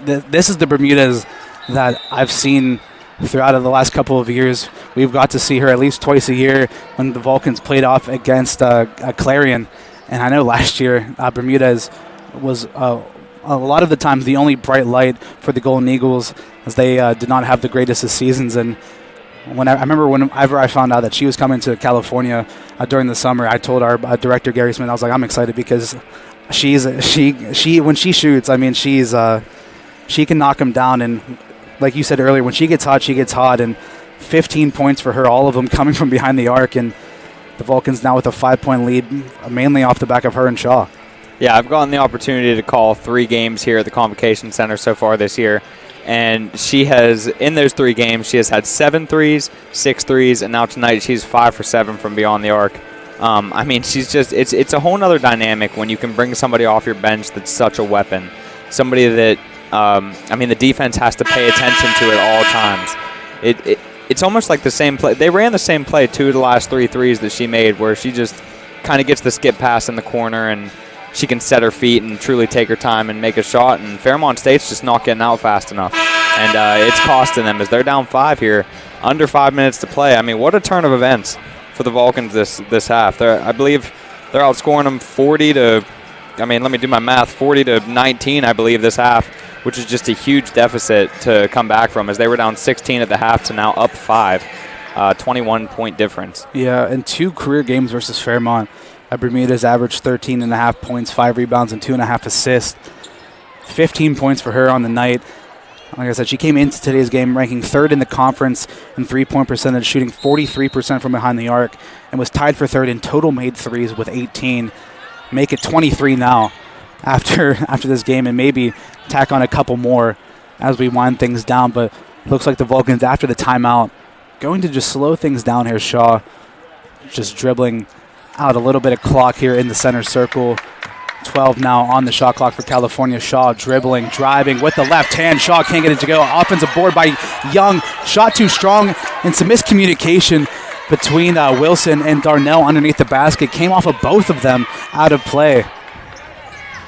is the Bermudez that I've seen throughout the last couple of years. We've got to see her at least twice a year when the Vulcans played off against Clarion. And I know last year Bermudez was a lot of the times the only bright light for the Golden Eagles, as they did not have the greatest of seasons. And I remember whenever I found out that she was coming to California during the summer, I told our director Gary Smith, I was like, I'm excited because she when she shoots, I mean, she can knock them down. And like you said earlier, when she gets hot, she gets hot. And 15 points for her, all of them coming from behind the arc. And the Vulcans now with a 5-point lead, mainly off the back of her and Shaw. Yeah, I've gotten the opportunity to call 3 games here at the Convocation Center so far this year. And she has, in those 3 games, she has had 7 threes, 6 threes, and now tonight she's 5 for 7 from beyond the arc. I mean, she's just, it's a whole nother dynamic when you can bring somebody off your bench that's such a weapon. Somebody that, I mean, the defense has to pay attention to it all times. It's almost like the same play. They ran the same play 2 of the last 3 threes that she made, where she just kind of gets the skip pass in the corner and she can set her feet and truly take her time and make a shot. And Fairmont State's just not getting out fast enough. And it's costing them as they're down 5 here, under 5 minutes to play. I mean, what a turn of events for the Vulcans this half. I believe they're outscoring them 40 to, I mean, let me do my math, 40 to 19, I believe, this half, which is just a huge deficit to come back from, as they were down 16 at the half to now up 5, 21-point difference. Yeah, and 2 career games versus Fairmont. Bermudez averaged 13.5 points, 5 rebounds, and 2.5 assists. 15 points for her on the night. Like I said, she came into today's game ranking 3rd in the conference in three-point percentage, shooting 43% from behind the arc, and was tied for 3rd in total made threes with 18. Make it 23 now after this game, and maybe tack on a couple more as we wind things down. But looks like the Vulcans, after the timeout, going to just slow things down here. Shaw just dribbling out a little bit of clock here in the center circle. 12 now on the shot clock for California. Shaw dribbling, driving with the left hand. Shaw can't get it to go. Offensive board by Young. Shot too strong, and some miscommunication between Wilson and Darnell underneath the basket. Came off of both of them out of play.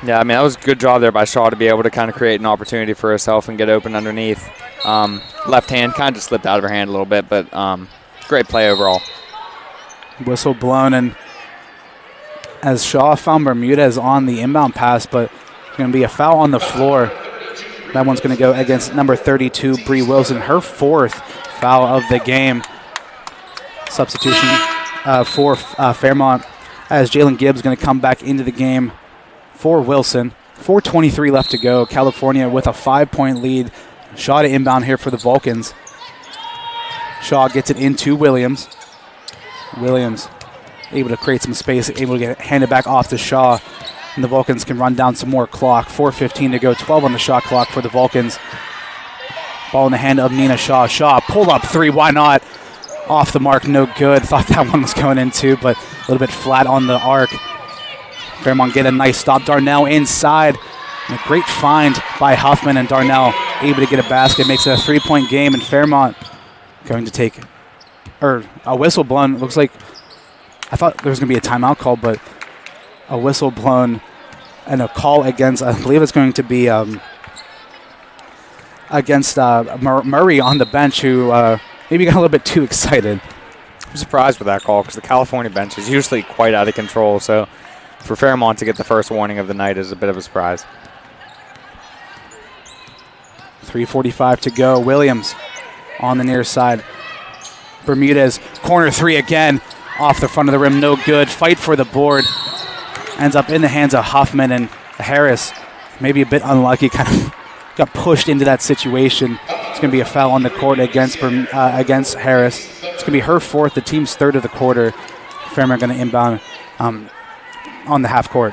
Yeah, I mean, that was a good job there by Shaw to be able to kind of create an opportunity for herself and get open underneath. Left hand kind of slipped out of her hand a little bit, but great play overall. Whistle blown, and as Shaw found Bermudez on the inbound pass, but going to be a foul on the floor. That one's going to go against number 32, Bree Wilson, her 4th foul of the game. Substitution for Fairmont, as Jalen Gibbs going to come back into the game for Wilson. 4:23 left to go. California with a 5-point lead. Shaw to inbound here for the Vulcans. Shaw gets it into Williams. Williams able to create some space, able to get it handed back off to Shaw. And the Vulcans can run down some more clock. 4:15 to go, 12 on the shot clock for the Vulcans. Ball in the hand of Nina Shaw. Shaw, pull up 3, why not? Off the mark, no good. Thought that one was going in too, but a little bit flat on the arc. Fairmont get a nice stop. Darnell inside. And a great find by Huffman, and Darnell able to get a basket. Makes it a 3-point game, and Fairmont going to take a whistle blown. Looks like I thought there was going to be a timeout call, but a whistle blown and a call against, I believe it's going to be against Murray on the bench, who maybe got a little bit too excited. I'm surprised with that call because the California bench is usually quite out of control. So for Fairmont to get the first warning of the night is a bit of a surprise. 3:45 to go. Williams on the near side. Bermudez, corner three again. Off the front of the rim, no good. Fight for the board. Ends up in the hands of Huffman, and Harris, maybe a bit unlucky, kind of got pushed into that situation. It's going to be a foul on the court against Harris. It's going to be her fourth, the team's third of the quarter. Fairmont going to inbound on the half court.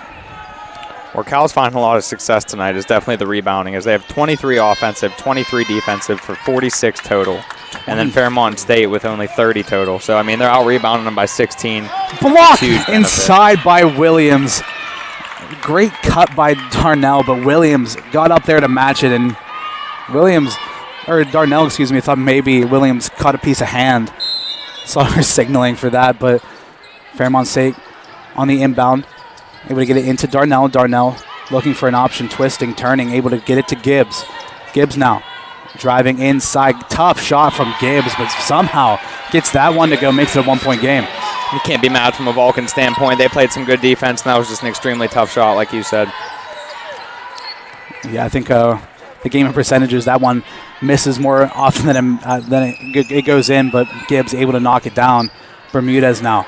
Where Cal's finding a lot of success tonight is definitely the rebounding, as they have 23 offensive, 23 defensive for 46 total. And then Fairmont State with only 30 total. So, I mean, they're out-rebounding them by 16. Blocked inside by Williams. Great cut by Darnell, but Williams got up there to match it. And Darnell, thought maybe Williams caught a piece of hand. Saw her signaling for that, but Fairmont State on the inbound. Able to get it into Darnell. Darnell looking for an option, twisting, turning, able to get it to Gibbs. Gibbs now driving inside. Tough shot from Gibbs, but somehow gets that one to go, makes it a 1 point game. You can't be mad from a Vulcan standpoint. They played some good defense, and that was just an extremely tough shot, like you said. Yeah, I think the game in percentages, that one misses more often than it goes in, but Gibbs able to knock it down. Bermudez now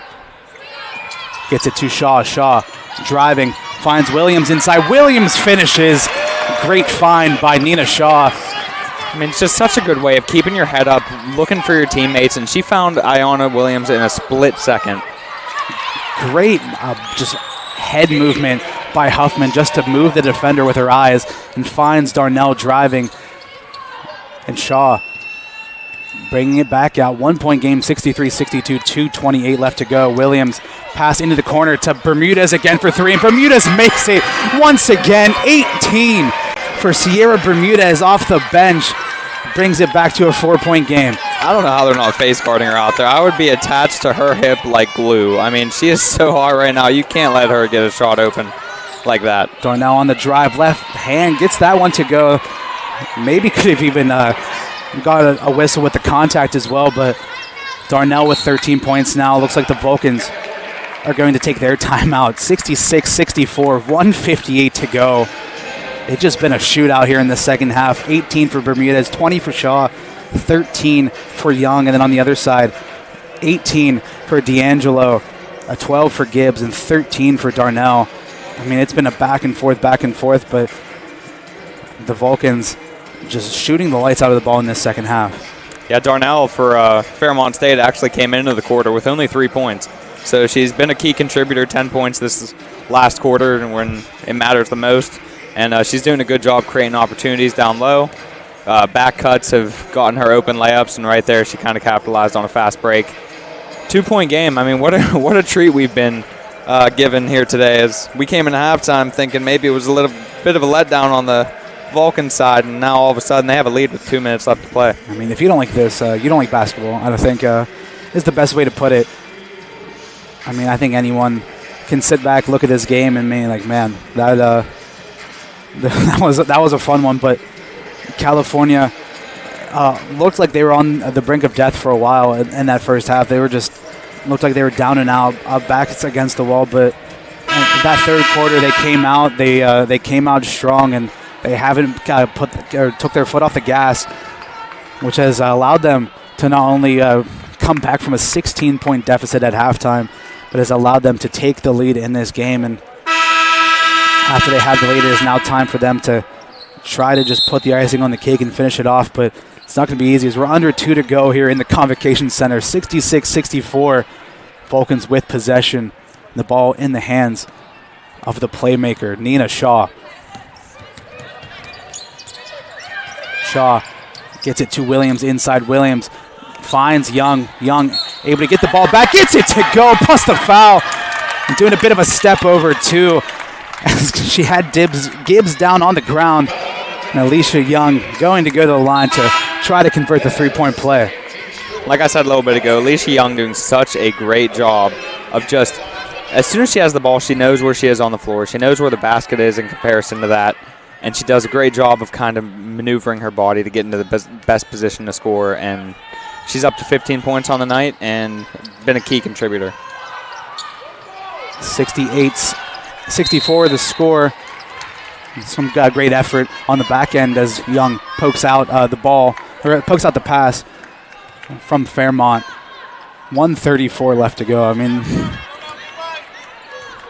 gets it to Shaw. Shaw driving, finds Williams inside. Williams finishes. Great find by Nina Shaw. I mean, it's just such a good way of keeping your head up, looking for your teammates, and she found Iona Williams in a split second. Great just head movement by Huffman just to move the defender with her eyes, and finds Darnell driving. And Shaw bringing it back out. 1 point game, 63-62, 2:28 left to go. Williams pass into the corner to Bermudez again for three, and Bermudez makes it once again. 18 for Sierra Bermudez off the bench. Brings it back to a 4 point game. I don't know how they're not face guarding her out there. I would be attached to her hip like glue. I mean, she is so hard right now. You can't let her get a shot open like that. Darnell on the drive, left hand, gets that one to go. Maybe could have even got a whistle with the contact as well, but Darnell with 13 points now. Looks like the Vulcans are going to take their timeout. 66-64, 1:58 to go. It's just been a shootout here in the second half. 18 for Bermudez, 20 for Shaw, 13 for Young, and then on the other side, 18 for D'Angelo, 12 for Gibbs, and 13 for Darnell. I mean, it's been a back and forth, but the Vulcans just shooting the lights out of the ball in this second half. Yeah, Darnell for Fairmont State actually came into the quarter with only 3 points. So she's been a key contributor, 10 points this last quarter when it matters the most. And she's doing a good job creating opportunities down low. Back cuts have gotten her open layups, and right there she kind of capitalized on a fast break. 2 point game. I mean, what a treat we've been given here today. As we came into halftime thinking maybe it was a little bit of a letdown on the Vulcan side, and now all of a sudden they have a lead with 2 minutes left to play. I mean, if you don't like this, you don't like basketball. I think is the best way to put it. I mean, I think anyone can sit back, look at this game, and be like, man, that was a fun one. But California looked like they were on the brink of death for a while in that first half. They were just looked like they were down and out, backs against the wall. But that third quarter, they came out. They came out strong, and they haven't took their foot off the gas, which has allowed them to not only come back from a 16-point deficit at halftime, but has allowed them to take the lead in this game. And after they had the lead, it is now time for them to try to just put the icing on the cake and finish it off. But it's not going to be easy as we're under 2 to go here in the Convocation Center. 66-64, Vulcans with possession. The ball in the hands of the playmaker, Nina Shaw. Shaw gets it to Williams inside. Williams finds Young. Young able to get the ball back. Gets it to go. Plus the foul. And doing a bit of a step over too. As she had Gibbs down on the ground. And Alicia Young going to go to the line to try to convert the 3-point play. Like I said a little bit ago, Alicia Young doing such a great job of just as soon as she has the ball, she knows where she is on the floor. She knows where the basket is in comparison to that, and she does a great job of kind of maneuvering her body to get into the best position to score, and she's up to 15 points on the night and been a key contributor. 68-64 the score. Some great effort on the back end as Young pokes out the ball, or pokes out the pass from Fairmont. 1:34 left to go. I mean, if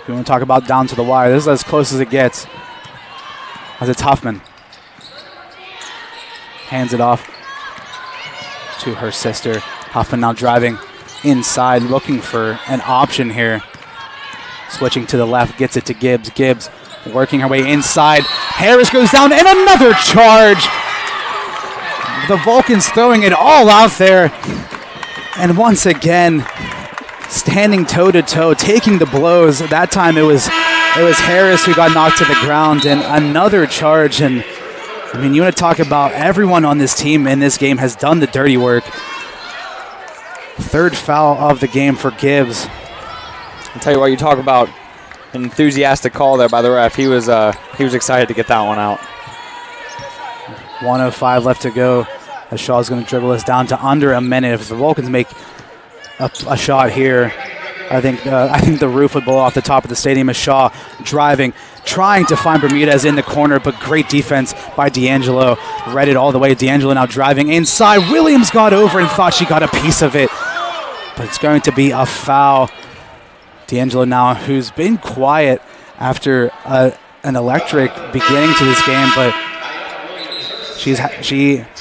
you want to talk about down to the wire, this is as close as it gets. As it's Huffman. Hands it off to her sister. Huffman now driving inside, looking for an option here. Switching to the left, gets it to Gibbs. Gibbs working her way inside. Harris goes down, and another charge. The Vulcans throwing it all out there. And once again, standing toe-to-toe, taking the blows. That time it was Harris who got knocked to the ground, and another charge. And I mean, you want to talk about everyone on this team in this game has done the dirty work. Third foul of the game for Gibbs. I'll tell you what, you talk about an enthusiastic call there by the ref. He was excited to get that one out. 1:05 left to go. As Shaw's going to dribble us down to under a minute. If the Vulcans make a shot here, I think the roof would blow off the top of the stadium. As Shaw driving, trying to find Bermudez in the corner, but great defense by D'Angelo. Read it all the way. D'Angelo now driving inside. Williams got over and thought she got a piece of it, but it's going to be a foul. D'Angelo now, who's been quiet after an electric beginning to this game, but she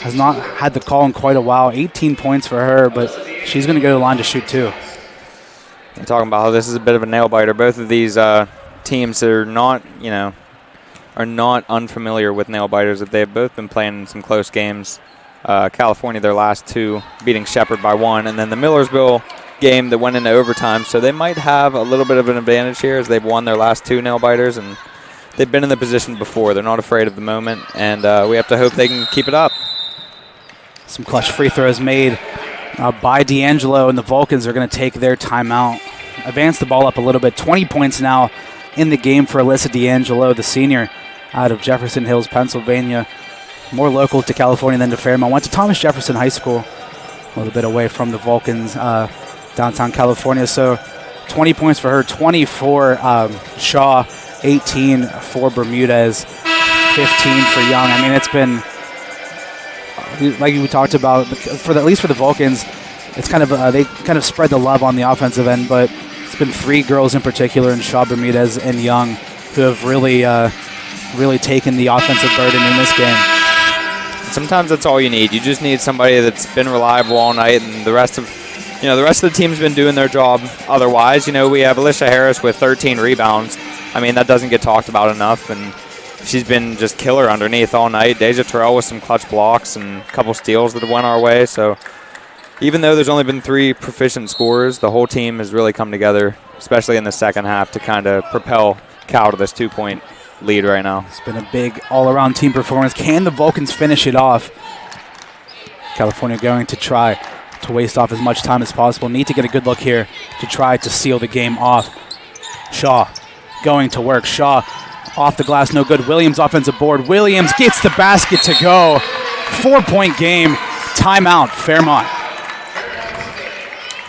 has not had the call in quite a while. 18 points for her, but she's going to go to the line to shoot too. I'm talking about how this is a bit of a nail biter. Both of these teams are not unfamiliar with nail biters. That they've both been playing in some close games. California, their last two, beating Shepherd by 1, and then the Millersville game that went into overtime. So they might have a little bit of an advantage here as they've won their last 2 nail biters, and they've been in the position before. They're not afraid of the moment, and we have to hope they can keep it up. Some clutch free throws made by D'Angelo, and the Vulcans are going to take their timeout. Advance the ball up a little bit. 20 points now in the game for Alyssa D'Angelo, the senior out of Jefferson Hills, Pennsylvania. More local to California than to Fairmont. Went to Thomas Jefferson High School, a little bit away from the Vulcans, downtown California. So 20 points for her, 24 Shaw, 18 for Bermudez, 15 for Young. I mean, it's been, like we talked about, at least for the Vulcans, it's kind of they kind of spread the love on the offensive end, but it's been 3 girls in particular, in Shaw, Bermudez, and Young, who have really taken the offensive burden in this game. Sometimes that's all you need. You just need somebody that's been reliable all night, and the rest of the team's been doing their job otherwise. We have Alicia Harris with 13 rebounds. I mean, that doesn't get talked about enough, and she's been just killer underneath all night. Deja Terrell with some clutch blocks and a couple steals that went our way. So even though there's only been 3 proficient scorers, the whole team has really come together, especially in the second half, to kind of propel Cal to this 2-point lead right now. It's been a big all-around team performance. Can the Vulcans finish it off? California going to try to waste off as much time as possible. Need to get a good look here to try to seal the game off. Shaw going to work. Shaw off the glass, no good. Williams offensive board. Williams gets the basket to go. 4-point game. Timeout, Fairmont.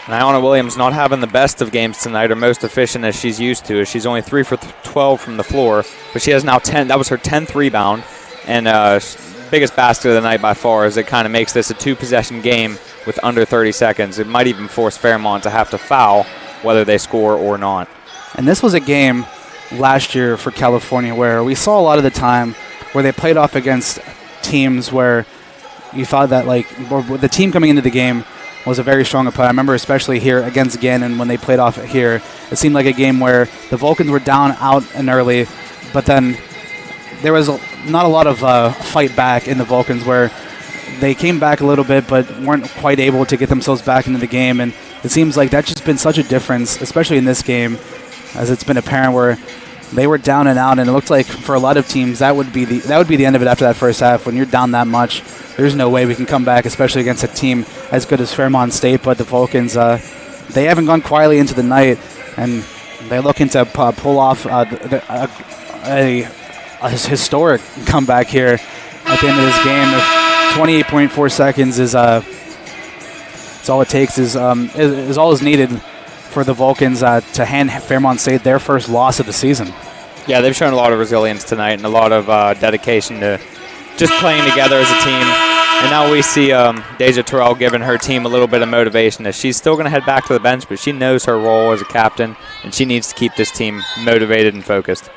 Iona Williams not having the best of games tonight, or most efficient as she's used to. She's only 3 for 12 from the floor, but she has now 10. That was her 10th rebound, and biggest basket of the night by far, as it kind of makes this a 2-possession game with under 30 seconds. It might even force Fairmont to have to foul whether they score or not. And this was a game last year for California where we saw a lot of the time where they played off against teams where you thought that the team coming into the game was a very strong opponent. I remember especially here against Gannon when they played off here, it seemed like a game where the Vulcans were down out and early, but then there was not a lot of fight back in the Vulcans, where they came back a little bit but weren't quite able to get themselves back into the game. And it seems like that's just been such a difference, especially in this game, as it's been apparent where they were down and out, and it looked like for a lot of teams that would be the end of it after that first half. When you're down that much, there's no way we can come back, especially against a team as good as Fairmont State. But the Vulcans, they haven't gone quietly into the night, and They're looking to pull off a historic comeback here at the end of this game. 28.4 seconds is all it takes, is all is needed for the Vulcans to hand Fairmont State their first loss of the season. Yeah, they've shown a lot of resilience tonight and a lot of dedication to just playing together as a team. And now we see Deja Terrell giving her team a little bit of motivation as she's still going to head back to the bench, but she knows her role as a captain, and she needs to keep this team motivated and focused.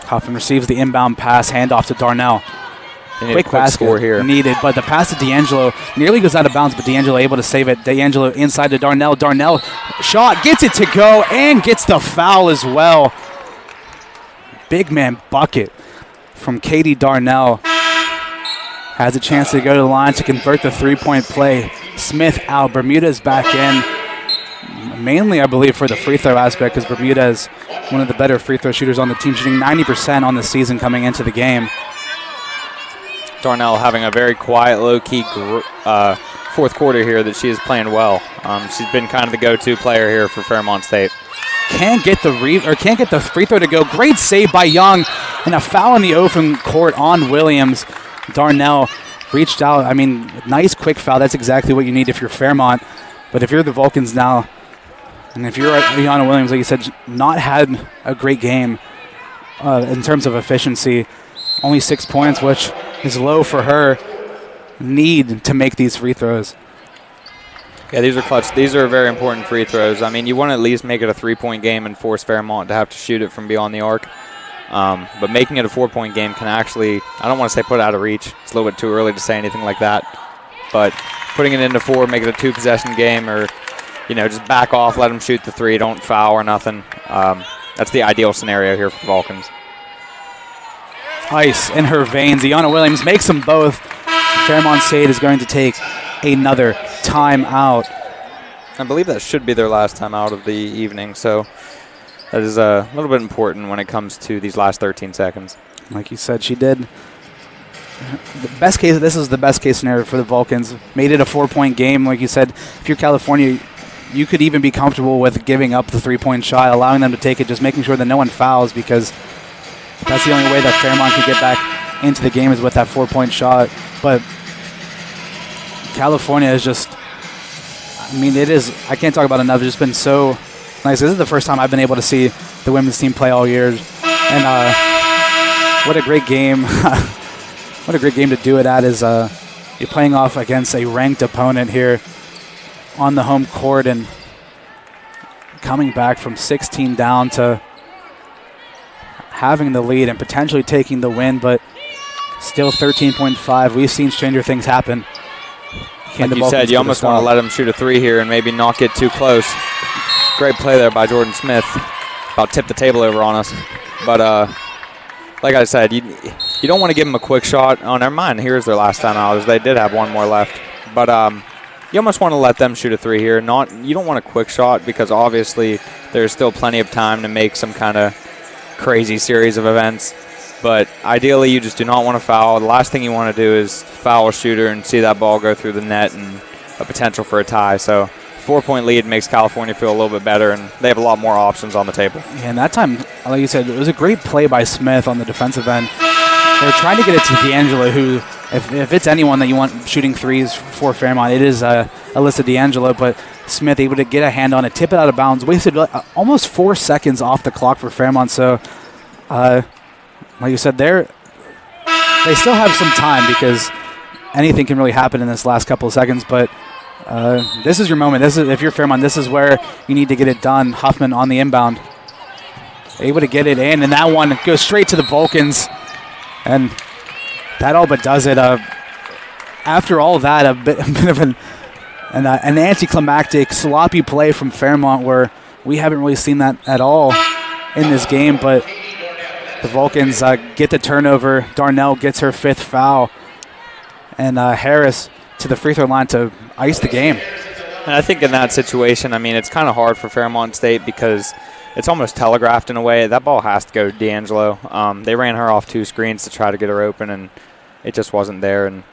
Huffman receives the inbound pass, handoff to Darnell. Quick score here. Needed, but the pass to D'Angelo nearly goes out of bounds, but D'Angelo able to save it. D'Angelo inside to Darnell. Darnell shot, gets it to go, and gets the foul as well. Big man bucket from Katie Darnell. Has a chance to go to the line to convert the three-point play. Smith out, Bermuda's back in. Mainly, I believe, for the free throw aspect, because Bermuda is one of the better free throw shooters on the team, shooting 90% on the season coming into the game. Darnell having a very quiet, low-key fourth quarter here that she is playing well. She's been kind of the go-to player here for Fairmont State. Can't get the free throw to go. Great save by Young, and a foul in the open court on Williams. Darnell reached out. I mean, nice quick foul. That's exactly what you need if you're Fairmont. But if you're the Vulcans now, and if you're Ayanna Williams, like you said, not had a great game in terms of efficiency. Only 6 points, which is low for her. Need to make these free throws. Yeah, these are clutch. These are very important free throws. I mean, you want to at least make it a 3-point game and force Fairmont to have to shoot it from beyond the arc. But making it a 4-point game can actually, I don't want to say put it out of reach. It's a little bit too early to say anything like that. But putting it into 4, make it a 2-possession game, or just back off, let them shoot the 3, don't foul or nothing. That's the ideal scenario here for the Vulcans. Ice in her veins. Ayanna Williams makes them both. Fairmont State is going to take another timeout. I believe that should be their last timeout of the evening, so that is a little bit important when it comes to these last 13 seconds. Like you said, she did. This is the best case scenario for the Vulcans. Made it a 4-point game. Like you said, if you're California, you could even be comfortable with giving up the 3-point shot, allowing them to take it, just making sure that no one fouls, because that's the only way that Fairmont can get back into the game is with that 4-point shot. But California is just, I can't talk about it enough. It's just been so nice. This is the first time I've been able to see the women's team play all year. And what a great game. What a great game to do it at is you're playing off against a ranked opponent here on the home court and coming back from 16 down to having the lead and potentially taking the win, but still 13.5. We've seen stranger things happen. Like you said, you almost want to let them shoot a 3 here and maybe not get too close. Great play there by Jordan Smith. About tipped the table over on us. But like I said, you don't want to give them a quick shot. Oh, never mind. Here's their last timeout. They did have one more left. But you almost want to let them shoot a 3 here. You don't want a quick shot because obviously there's still plenty of time to make some kind of crazy series of events. But ideally, you just do not want to foul. The last thing you want to do is foul a shooter and see that ball go through the net and a potential for a tie. So 4-point lead makes California feel a little bit better, and they have a lot more options on the table. Yeah, and that time, like you said, it was a great play by Smith on the defensive end. They were trying to get it to D'Angelo, who, if it's anyone that you want shooting threes for Fairmont, it is Alyssa D'Angelo, but Smith able to get a hand on it, tip it out of bounds, wasted almost 4 seconds off the clock for Fairmont. So, like you said, they still have some time because anything can really happen in this last couple of seconds, but this is your moment. If you're Fairmont, this is where you need to get it done. Huffman on the inbound. Able to get it in, and that one goes straight to the Vulcans. And that all but does it. After all that, a bit of an anticlimactic, sloppy play from Fairmont where we haven't really seen that at all in this game, but the Vulcans get the turnover. Darnell gets her 5th foul. And Harris to the free throw line to ice the game. And I think in that situation, it's kind of hard for Fairmont State because it's almost telegraphed in a way. That ball has to go to D'Angelo. They ran her off 2 screens to try to get her open, and it just wasn't there. And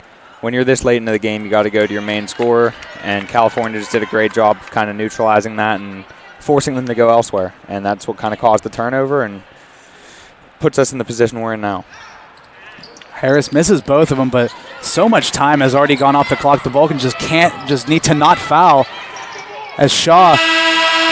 when you're this late into the game, you got to go to your main scorer. And California just did a great job of kind of neutralizing that and forcing them to go elsewhere. And that's what kind of caused the turnover and puts us in the position we're in now. Harris misses both of them, but so much time has already gone off the clock. The Vulcans just need to not foul as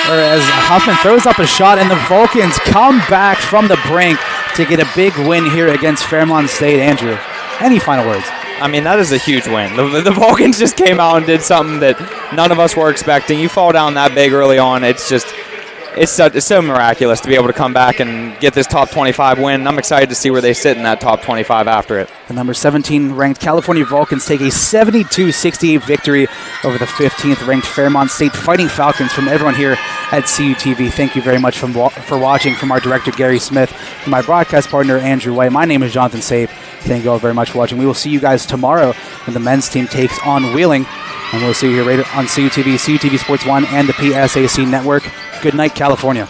Huffman throws up a shot, and the Vulcans come back from the brink to get a big win here against Fairmont State. Andrew, any final words? I mean, that is a huge win. The Vulcans just came out and did something that none of us were expecting. You fall down that big early on, it's so miraculous to be able to come back and get this top 25 win. I'm excited to see where they sit in that top 25 after it. The number 17 ranked California Vulcans take a 72-68 victory over the 15th ranked Fairmont State Fighting Falcons. From everyone here at CUTV, thank you very much for watching. From our director Gary Smith, from my broadcast partner Andrew White, my name is Jonathan Sape. Thank you all very much for watching. We will see you guys tomorrow when the men's team takes on Wheeling, and we'll see you here right on CUTV, CUTV Sports 1, and the PSAC Network. Good night, California.